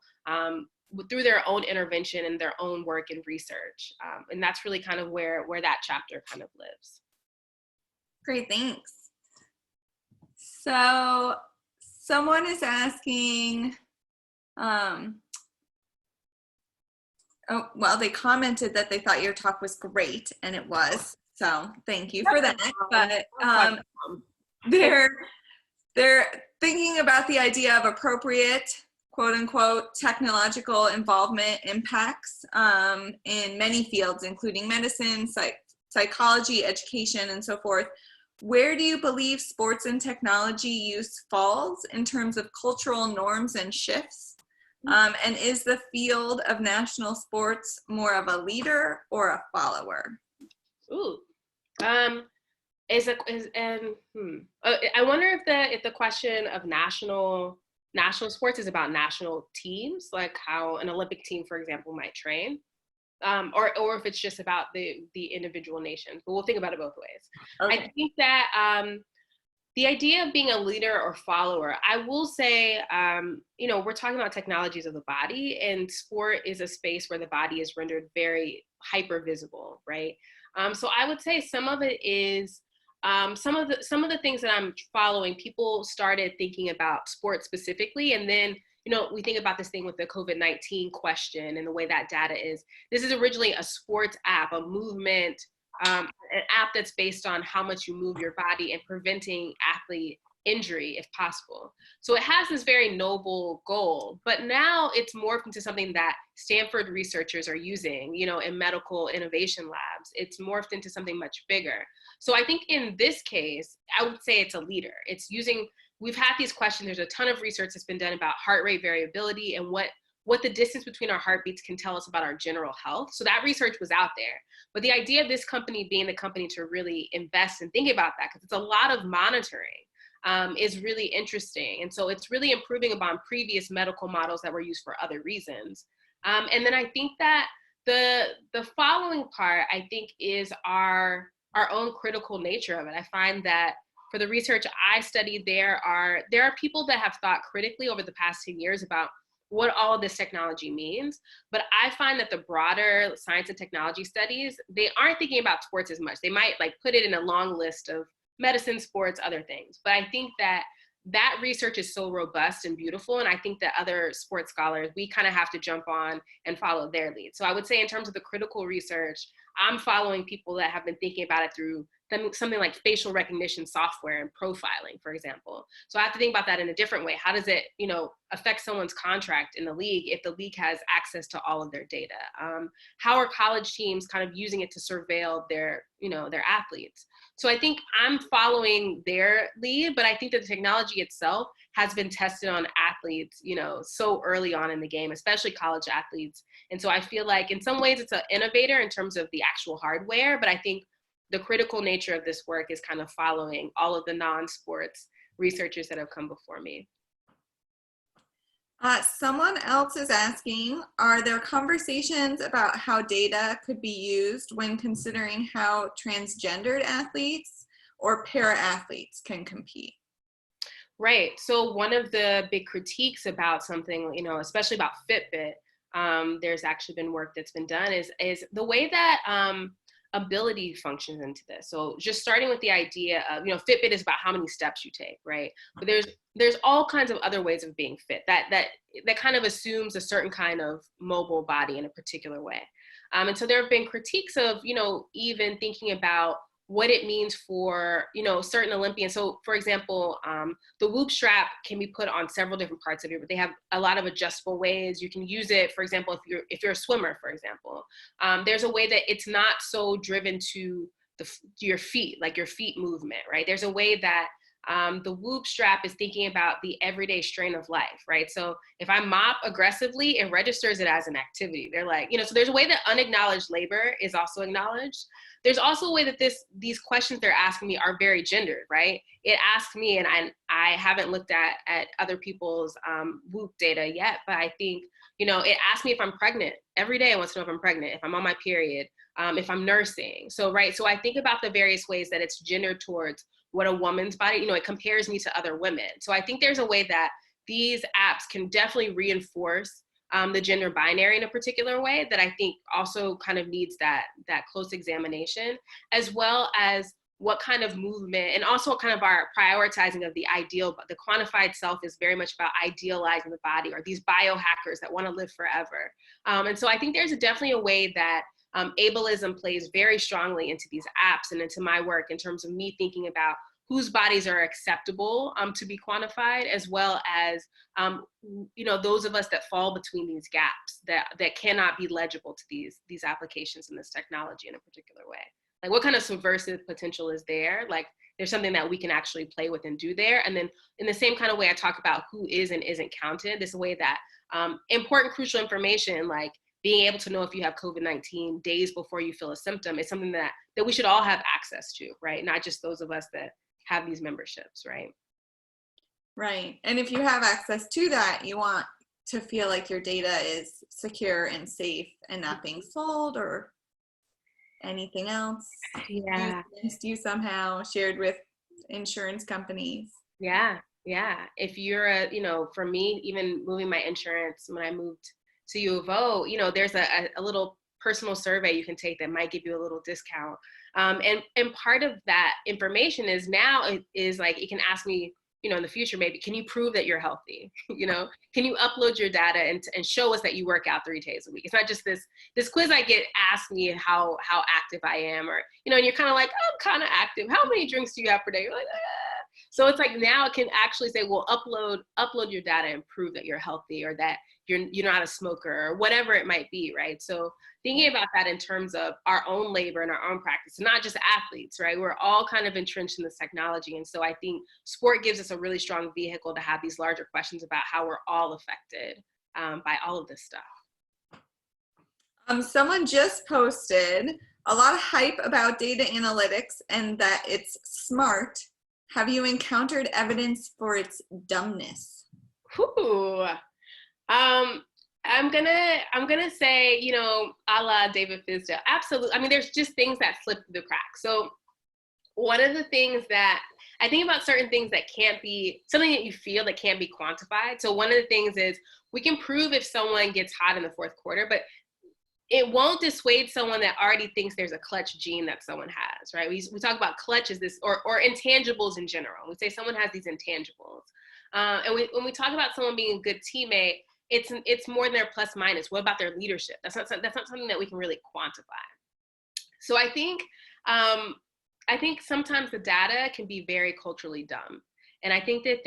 through their own intervention and their own work and research. And that's really kind of where that chapter kind of lives. Great, thanks. So someone is asking, they commented that they thought your talk was great, and it was. So thank you for that. But they're thinking about the idea of appropriate, quote unquote, technological involvement impacts in many fields, including medicine, psychology, education, and so forth. Where do you believe sports and technology use falls in terms of cultural norms and shifts? And is the field of national sports more of a leader or a follower? I wonder if the question of national sports is about national teams, like how an Olympic team, for example, might train. Or if it's just about the individual nations, but we'll think about it both ways. Okay. I think that the idea of being a leader or follower, I will say, we're talking about technologies of the body, and sport is a space where the body is rendered very hyper visible, right? So I would say some of it is some of the things that I'm following. People started thinking about sports specifically, and then we think about this thing with the COVID-19 question and the way that data is. This is originally a sports app, a movement, an app that's based on how much you move your body and preventing athlete injury if possible. So it has this very noble goal, but now it's morphed into something that Stanford researchers are using, in medical innovation labs. It's morphed into something much bigger. So I think in this case, I would say it's a leader. We've had these questions. There's a ton of research that's been done about heart rate variability and what the distance between our heartbeats can tell us about our general health. So that research was out there. But the idea of this company being the company to really invest and think about that, because it's a lot of monitoring, is really interesting. And so it's really improving upon previous medical models that were used for other reasons. And then I think that the following part, I think, is our own critical nature of it. I find that for the research I studied, there are people that have thought critically over the past 10 years about what all of this technology means. But I find that the broader science and technology studies, they aren't thinking about sports as much. They might put it in a long list of medicine, sports, other things. But I think that research is so robust and beautiful. And I think that other sports scholars, we kind of have to jump on and follow their lead. So I would say in terms of the critical research, I'm following people that have been thinking about it through something like facial recognition software and profiling, for example. So I have to think about that in a different way. How does it, affect someone's contract in the league if the league has access to all of their data? How are college teams kind of using it to surveil their athletes? So I think I'm following their lead, but I think that the technology itself has been tested on athletes, so early on in the game, especially college athletes. And so I feel like in some ways it's an innovator in terms of the actual hardware, but I think the critical nature of this work is kind of following all of the non-sports researchers that have come before me. Someone else is asking, are there conversations about how data could be used when considering how transgendered athletes or para-athletes can compete? Right. So one of the big critiques about something, especially about Fitbit, there's actually been work that's been done is the way that ability functions into this. So just starting with the idea of, Fitbit is about how many steps you take, right? But there's all kinds of other ways of being fit that kind of assumes a certain kind of mobile body in a particular way. And so there have been critiques of, even thinking about what it means for, certain Olympians. So for example, the Whoop strap can be put on several different parts of you, but they have a lot of adjustable ways. You can use it, for example, if you're a swimmer, for example. There's a way that it's not so driven to your feet, like your feet movement, right? There's a way that The Whoop strap is thinking about the everyday strain of life, right? So if I mop aggressively, it registers it as an activity. They're like, so there's a way that unacknowledged labor is also acknowledged. There's also a way that these questions they're asking me are very gendered, right? It asks me, and I haven't looked at other people's Whoop data yet, but I think, it asks me if I'm pregnant. Every day it wants to know if I'm pregnant, if I'm on my period, if I'm nursing. So I think about the various ways that it's gendered towards what a woman's body, it compares me to other women. So I think there's a way that these apps can definitely reinforce the gender binary in a particular way that I think also kind of needs that close examination, as well as what kind of movement, and also kind of our prioritizing of the ideal. But the quantified self is very much about idealizing the body, or these biohackers that want to live forever. And so I think there's definitely a way that ableism plays very strongly into these apps and into my work in terms of me thinking about whose bodies are acceptable to be quantified, as well as those of us that fall between these gaps that cannot be legible to these applications and this technology in a particular way. Like, what kind of subversive potential is there? Like, there's something that we can actually play with and do there. And then in the same kind of way I talk about who is and isn't counted, this way that important, crucial information, like being able to know if you have COVID-19 days before you feel a symptom, is something that we should all have access to, right? Not just those of us that have these memberships, right? Right. And if you have access to that, you want to feel like your data is secure and safe and not being sold or anything else used against you somehow, shared with insurance companies. Yeah. If you're for me, even moving my insurance, when I moved to U of O, there's a little personal survey you can take that might give you a little discount. And part of that information is now it is like, it can ask me, in the future, maybe, can you prove that you're healthy? Can you upload your data and show us that you work out 3 days a week? It's not just this quiz I get asked me how active I am, or, and you're kind of like, I'm kind of active. How many drinks do you have per day? You're like, ah. So it's like, now it can actually say, well, upload your data and prove that you're healthy, or that you're not a smoker, or whatever it might be, right? So thinking about that in terms of our own labor and our own practice, not just athletes, right? We're all kind of entrenched in this technology. And so I think sport gives us a really strong vehicle to have these larger questions about how we're all affected by all of this stuff. Someone just posted a lot of hype about data analytics and that it's smart. Have you encountered evidence for its dumbness? Ooh. I'm gonna say, a la David Fisdale, absolutely. I mean, there's just things that slip through the cracks. So one of the things that I think about, certain things that can't be, something that you feel that can't be quantified. So one of the things is, we can prove if someone gets hot in the fourth quarter, but it won't dissuade someone that already thinks there's a clutch gene that someone has, right? We talk about clutch as this, or intangibles in general. We say someone has these intangibles. And when we talk about someone being a good teammate, it's more than their plus minus. What about their leadership? That's not something that we can really quantify. So I think sometimes the data can be very culturally dumb. And I think that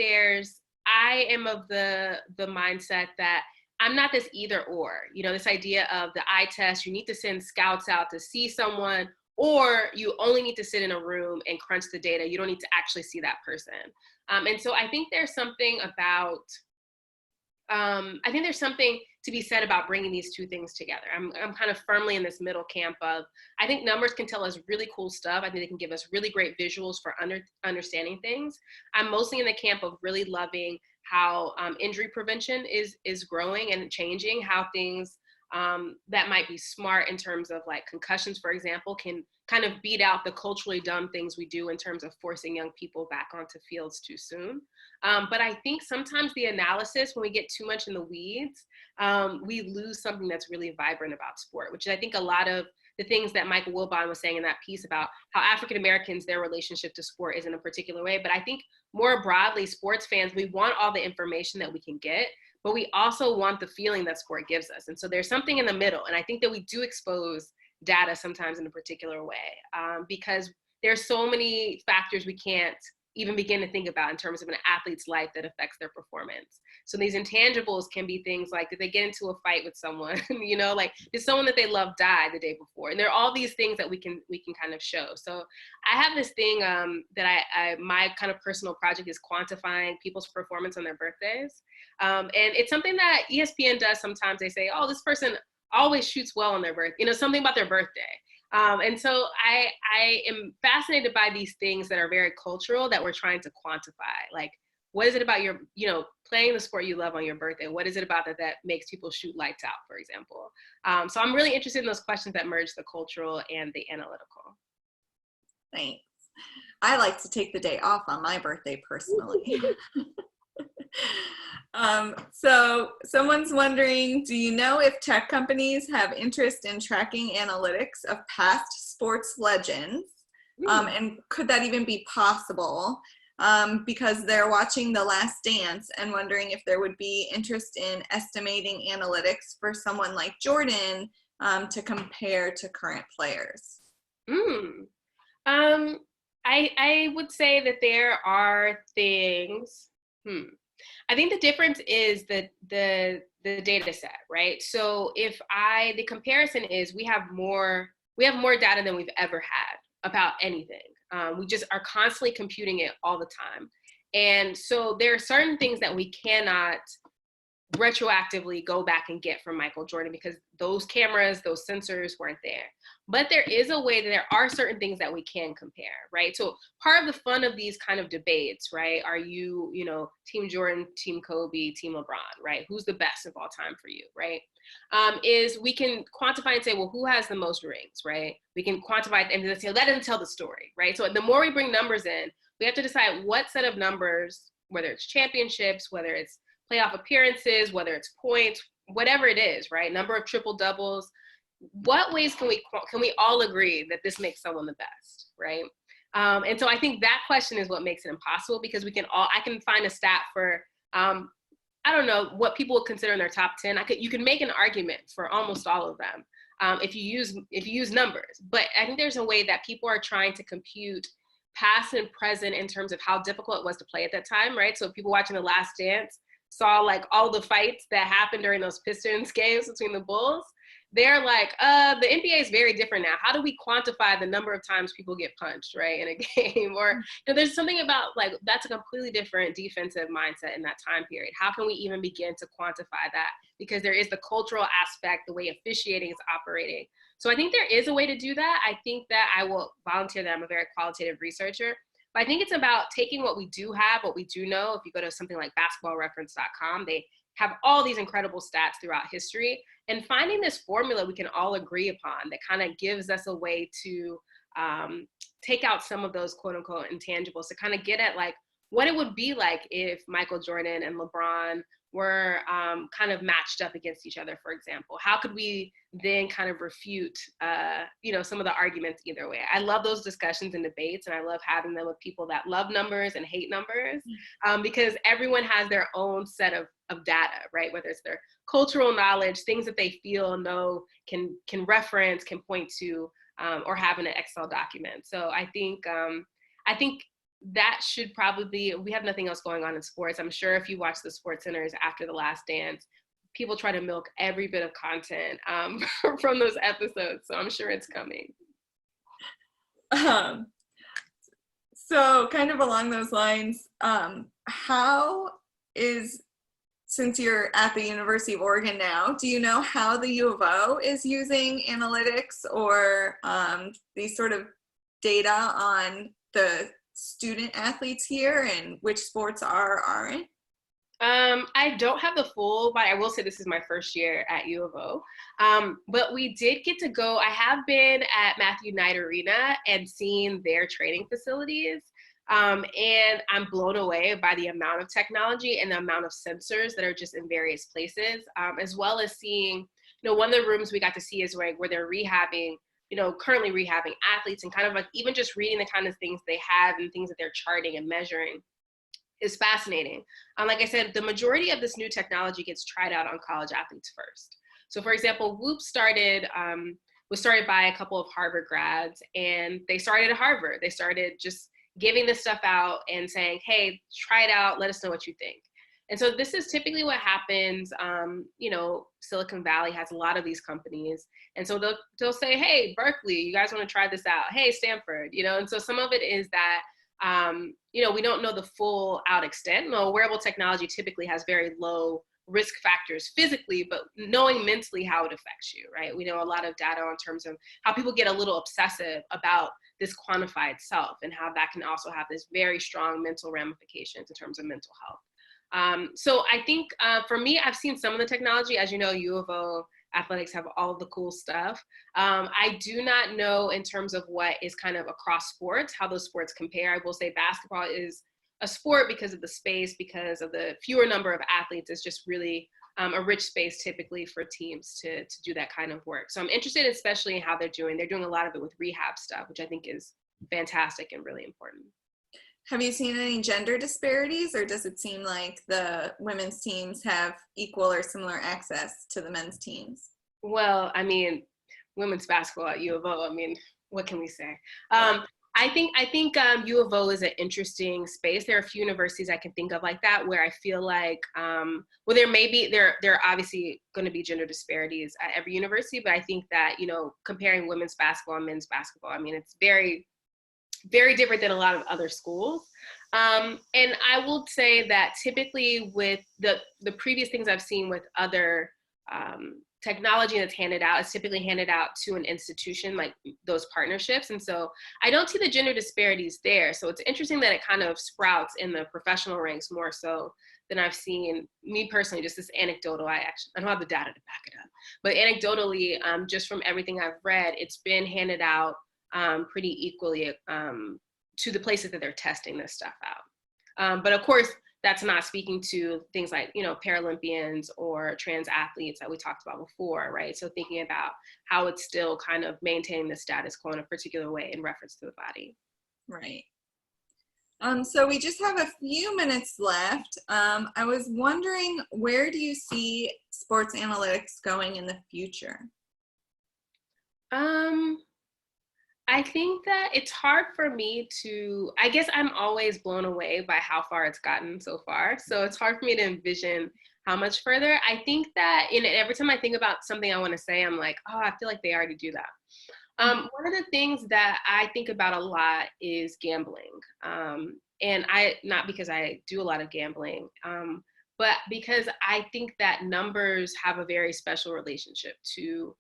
I am of the mindset that I'm not this either or, this idea of the eye test, you need to send scouts out to see someone, or you only need to sit in a room and crunch the data. You don't need to actually see that person. And so I think there's something about, to be said about bringing these two things together. I'm kind of firmly in this middle camp of, I think numbers can tell us really cool stuff. I think they can give us really great visuals for understanding things. I'm mostly in the camp of really loving how injury prevention is growing and changing, how things that might be smart in terms of like concussions, for example, can kind of beat out the culturally dumb things we do in terms of forcing young people back onto fields too soon. But I think sometimes the analysis, when we get too much in the weeds, we lose something that's really vibrant about sport, which is, I think, a lot of the things that Michael Wilbon was saying in that piece about how African Americans, their relationship to sport is in a particular way. But I think more broadly, sports fans, we want all the information that we can get, but we also want the feeling that sport gives us. And so there's something in the middle. And I think that we do expose data sometimes in a particular way, because there's so many factors we can't even begin to think about in terms of an athlete's life that affects their performance. So these intangibles can be things like, did they get into a fight with someone? You know, like, did someone that they love die the day before? And there are all these things that we can kind of show. So I have this thing that my kind of personal project is quantifying people's performance on their birthdays. And it's something that ESPN does sometimes. They say, oh, this person always shoots well on their birthday, you know, something about their birthday. And so I am fascinated by these things that are very cultural that we're trying to quantify. Like, what is it about your, you know, playing the sport you love on your birthday? What is it about that makes people shoot lights out, for example? So I'm really interested in those questions that merge the cultural and the analytical. Thanks. I like to take the day off on my birthday personally. So someone's wondering, do you know if tech companies have interest in tracking analytics of past sports legends? And could that even be possible? Because they're watching The Last Dance and wondering if there would be interest in estimating analytics for someone like Jordan to compare to current players. I would say that there are things. I think the difference is the data set, right? So the comparison is we have more data than we've ever had about anything. We just are constantly computing it all the time. And so there are certain things that we cannot retroactively go back and get from Michael Jordan because those cameras, those sensors weren't there. But there is a way that there are certain things that we can compare, right? So part of the fun of these kind of debates, right? Are you, you know, Team Jordan, Team Kobe, Team LeBron, right? Who's the best of all time for you, right? Is we can quantify and say, well, who has the most rings, right? We can quantify and say, that doesn't tell the story, right? So the more we bring numbers in, we have to decide what set of numbers, whether it's championships, whether it's playoff appearances, whether it's points, whatever it is, right? Number of triple doubles. What ways can we all agree that this makes someone the best, right? And so I think that question is what makes it impossible because I can find a stat for, I don't know what people would consider in their top 10. You can make an argument for almost all of them if you use numbers. But I think there's a way that people are trying to compute past and present in terms of how difficult it was to play at that time, right? So people watching The Last Dance saw like all the fights that happened during those Pistons games between the Bulls. They're like, the NBA is very different now. How do we quantify the number of times people get punched, right, in a game? Or, you know, there's something about like, that's a completely different defensive mindset in that time period. How can we even begin to quantify that? Because there is the cultural aspect, the way officiating is operating. So I think there is a way to do that. I think that I will volunteer that I'm a very qualitative researcher. But I think it's about taking what we do have, what we do know. If you go to something like basketballreference.com, they have all these incredible stats throughout history, and finding this formula we can all agree upon that kind of gives us a way to take out some of those quote unquote intangibles to kind of get at like what it would be like if Michael Jordan and LeBron were kind of matched up against each other, for example. How could we then kind of refute, some of the arguments either way? I love those discussions and debates, and I love having them with people that love numbers and hate numbers, because everyone has their own set of data, right? Whether it's their cultural knowledge, things that they feel, know, can reference, can point to, or have in an Excel document. So I think that should probably be, we have nothing else going on in sports. I'm sure if you watch the Sports Centers after The Last Dance, people try to milk every bit of content from those episodes. So I'm sure it's coming. So kind of along those lines, since you're at the University of Oregon now, do you know how the U of O is using analytics or these sort of data on the student athletes here and which sports aren't? I don't have the full, but I will say this is my first year at U of O. But we did get to go. I have been at Matthew Knight Arena and seen their training facilities. And I'm blown away by the amount of technology and the amount of sensors that are just in various places, as well as seeing, one of the rooms we got to see is where they're rehabbing, currently rehabbing athletes, and kind of like even just reading the kind of things they have and things that they're charting and measuring is fascinating. Like I said, the majority of this new technology gets tried out on college athletes first. So for example, Whoop was started by a couple of Harvard grads, and they started at Harvard. They started just giving this stuff out and saying, hey, try it out, let us know what you think. And so this is typically what happens. Silicon Valley has a lot of these companies. And so they'll say, hey, Berkeley, you guys want to try this out? Hey, Stanford, and so some of it is that, we don't know the full out extent. Wearable technology typically has very low risk factors physically, but knowing mentally how it affects you, right? We know a lot of data in terms of how people get a little obsessive about this quantified self and how that can also have this very strong mental ramifications in terms of mental health. So I think for me, I've seen some of the technology. As you know, U of O athletics have all of the cool stuff. I do not know in terms of what is kind of across sports, how those sports compare. I will say basketball is a sport because of the space, because of the fewer number of athletes. It's just really a rich space typically for teams to do that kind of work. So I'm interested especially in how they're doing. They're doing a lot of it with rehab stuff, which I think is fantastic and really important. Have you seen any gender disparities, or does it seem like the women's teams have equal or similar access to the men's teams? Well, I mean, women's basketball at U of O, I mean, what can we say? I think U of O is an interesting space. There are a few universities I can think of like that where I feel like, there are obviously going to be gender disparities at every university, but I think that, comparing women's basketball and men's basketball, I mean, it's very, very different than a lot of other schools. And I will say that typically with the previous things I've seen with other technology that's handed out, is typically handed out to an institution, like those partnerships. And so I don't see the gender disparities there. So it's interesting that it kind of sprouts in the professional ranks more so than I've seen. Me personally, just this anecdotal, I don't have the data to back it up, but anecdotally, just from everything I've read, it's been handed out pretty equally to the places that they're testing this stuff out. But of course, that's not speaking to things like, Paralympians or trans athletes that we talked about before, right? So thinking about how it's still kind of maintaining the status quo in a particular way in reference to the body. Right. So we just have a few minutes left. I was wondering, where do you see sports analytics going in the future? I think that it's hard for me I guess I'm always blown away by how far it's gotten so far. So it's hard for me to envision how much further. I think that every time I think about something I want to say, I'm like, oh, I feel like they already do that. One of the things that I think about a lot is gambling. And not because I do a lot of gambling, but because I think that numbers have a very special relationship to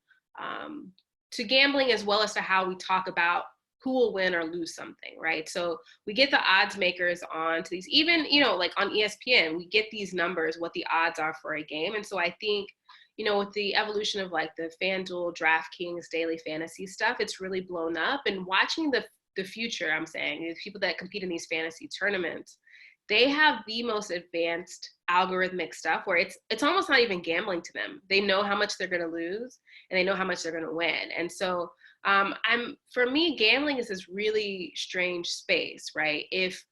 gambling, as well as to how we talk about who will win or lose something, right? So we get the odds makers on to these, even, like on ESPN, we get these numbers, what the odds are for a game. And so I think, with the evolution of like the FanDuel, DraftKings, daily fantasy stuff, it's really blown up. And watching the future, I'm saying, the people that compete in these fantasy tournaments, they have the most advanced algorithmic stuff where it's almost not even gambling to them. They know how much they're going to lose and they know how much they're going to win. And so for me, gambling is this really strange space, right? If,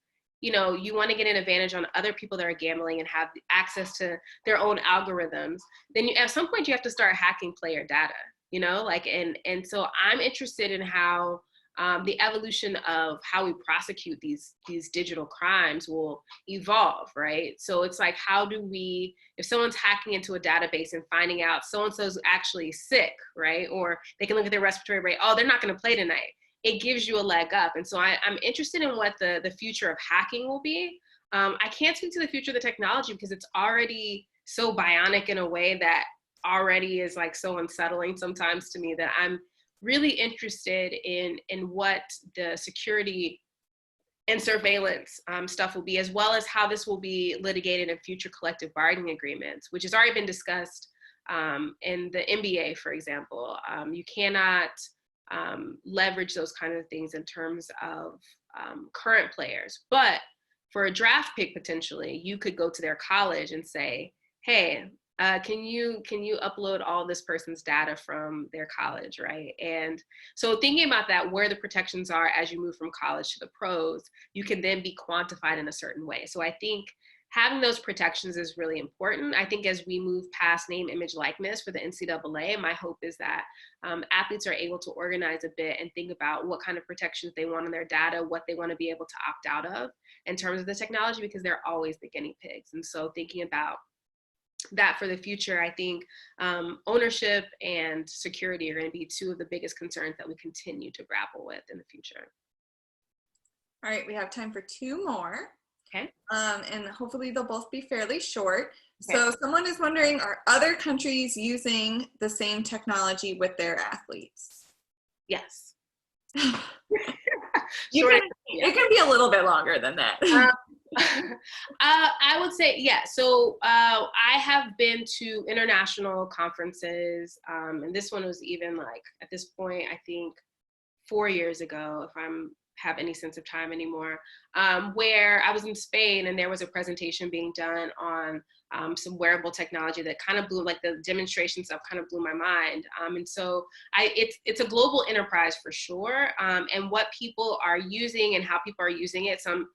you want to get an advantage on other people that are gambling and have access to their own algorithms, then at some point you have to start hacking player data, and so I'm interested in how the evolution of how we prosecute these digital crimes will evolve, right? So it's like, how do we, if someone's hacking into a database and finding out so-and-so's actually sick, right? Or they can look at their respiratory rate, oh, they're not going to play tonight. It gives you a leg up. And so I'm interested in what the future of hacking will be. I can't speak to the future of the technology because it's already so bionic in a way that already is like so unsettling sometimes to me, that I'm really interested in what the security and surveillance stuff will be, as well as how this will be litigated in future collective bargaining agreements, which has already been discussed in the NBA, for example. You cannot leverage those kind of things in terms of current players. But for a draft pick, potentially, you could go to their college and say, hey, can you upload all this person's data from their college, right? And so thinking about that, where the protections are as you move from college to the pros, you can then be quantified in a certain way. So I think having those protections is really important. I think as we move past name, image, likeness for the NCAA, my hope is that athletes are able to organize a bit and think about what kind of protections they want on their data, what they want to be able to opt out of in terms of the technology, because they're always the guinea pigs. And so thinking about that for the future, I think ownership and security are going to be two of the biggest concerns that we continue to grapple with in the future. All right, we have time for two more. Okay. And hopefully they'll both be fairly short. Okay. So someone is wondering, are other countries using the same technology with their athletes? Yes. It can be a little bit longer than that. I would say, yeah. So I have been to international conferences, and this one was even like, at this point, I think 4 years ago, if I'm have any sense of time anymore, where I was in Spain and there was a presentation being done on some wearable technology that kind of blew, like the demonstration stuff kind of blew my mind. And so it's a global enterprise for sure. And what people are using and how people are using it, some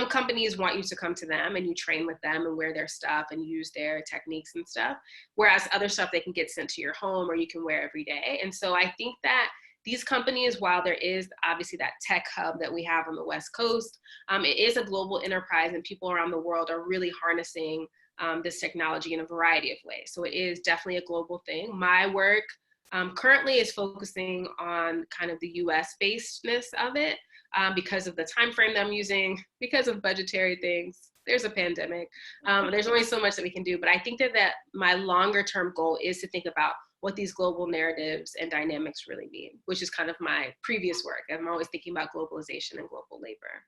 companies want you to come to them and you train with them and wear their stuff and use their techniques and stuff. Whereas other stuff they can get sent to your home or you can wear every day. And so I think that these companies, while there is obviously that tech hub that we have on the West Coast, it is a global enterprise and people around the world are really harnessing this technology in a variety of ways. So it is definitely a global thing. My work currently is focusing on kind of the US basedness of it because of the time frame that I'm using, because of budgetary things. There's a pandemic. There's only so much that we can do. But I think that my longer term goal is to think about what these global narratives and dynamics really mean, which is kind of my previous work. I'm always thinking about globalization and global labor.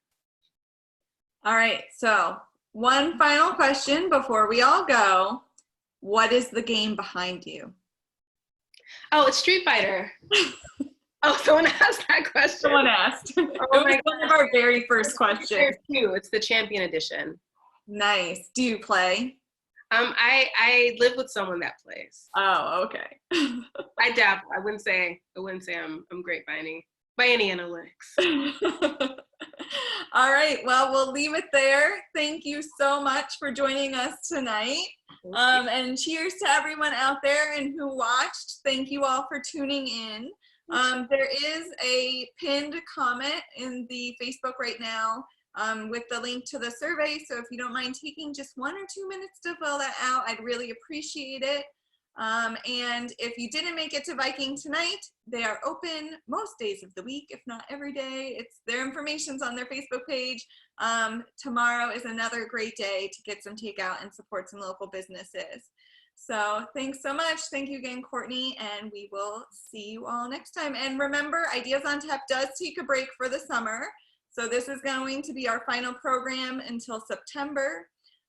All right, so one final question before we all go. What is the game behind you? Oh, it's Street Fighter. Oh, someone asked that question. Someone asked. Oh, it was one of our very first questions. It's the Champion Edition. Nice. Do you play? I live with someone that plays. Oh, okay. I dabble. I wouldn't say I'm great by any analytics. All right. Well, we'll leave it there. Thank you so much for joining us tonight. And cheers to everyone out there and who watched. Thank you all for tuning in. There is a pinned comment in the Facebook right now with the link to the survey. So if you don't mind taking just 1 or 2 minutes to fill that out, I'd really appreciate it. And if you didn't make it to Viking tonight, they are open most days of the week, if not every day. Their information's on their Facebook page. Tomorrow is another great day to get some takeout and support some local businesses. So thanks so much. Thank you again, Courtney, and we will see you all next time. And remember, Ideas on Tap does take a break for the summer. So this is going to be our final program until September.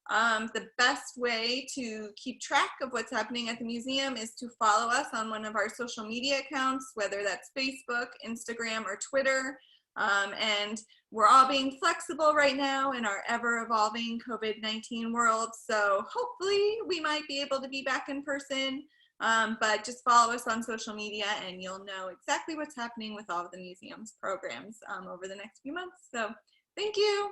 The best way to keep track of what's happening at the museum is to follow us on one of our social media accounts, whether that's Facebook, Instagram, or Twitter. And we're all being flexible right now in our ever-evolving COVID-19 world. So hopefully we might be able to be back in person. But just follow us on social media and you'll know exactly what's happening with all of the museum's programs over the next few months. So thank you.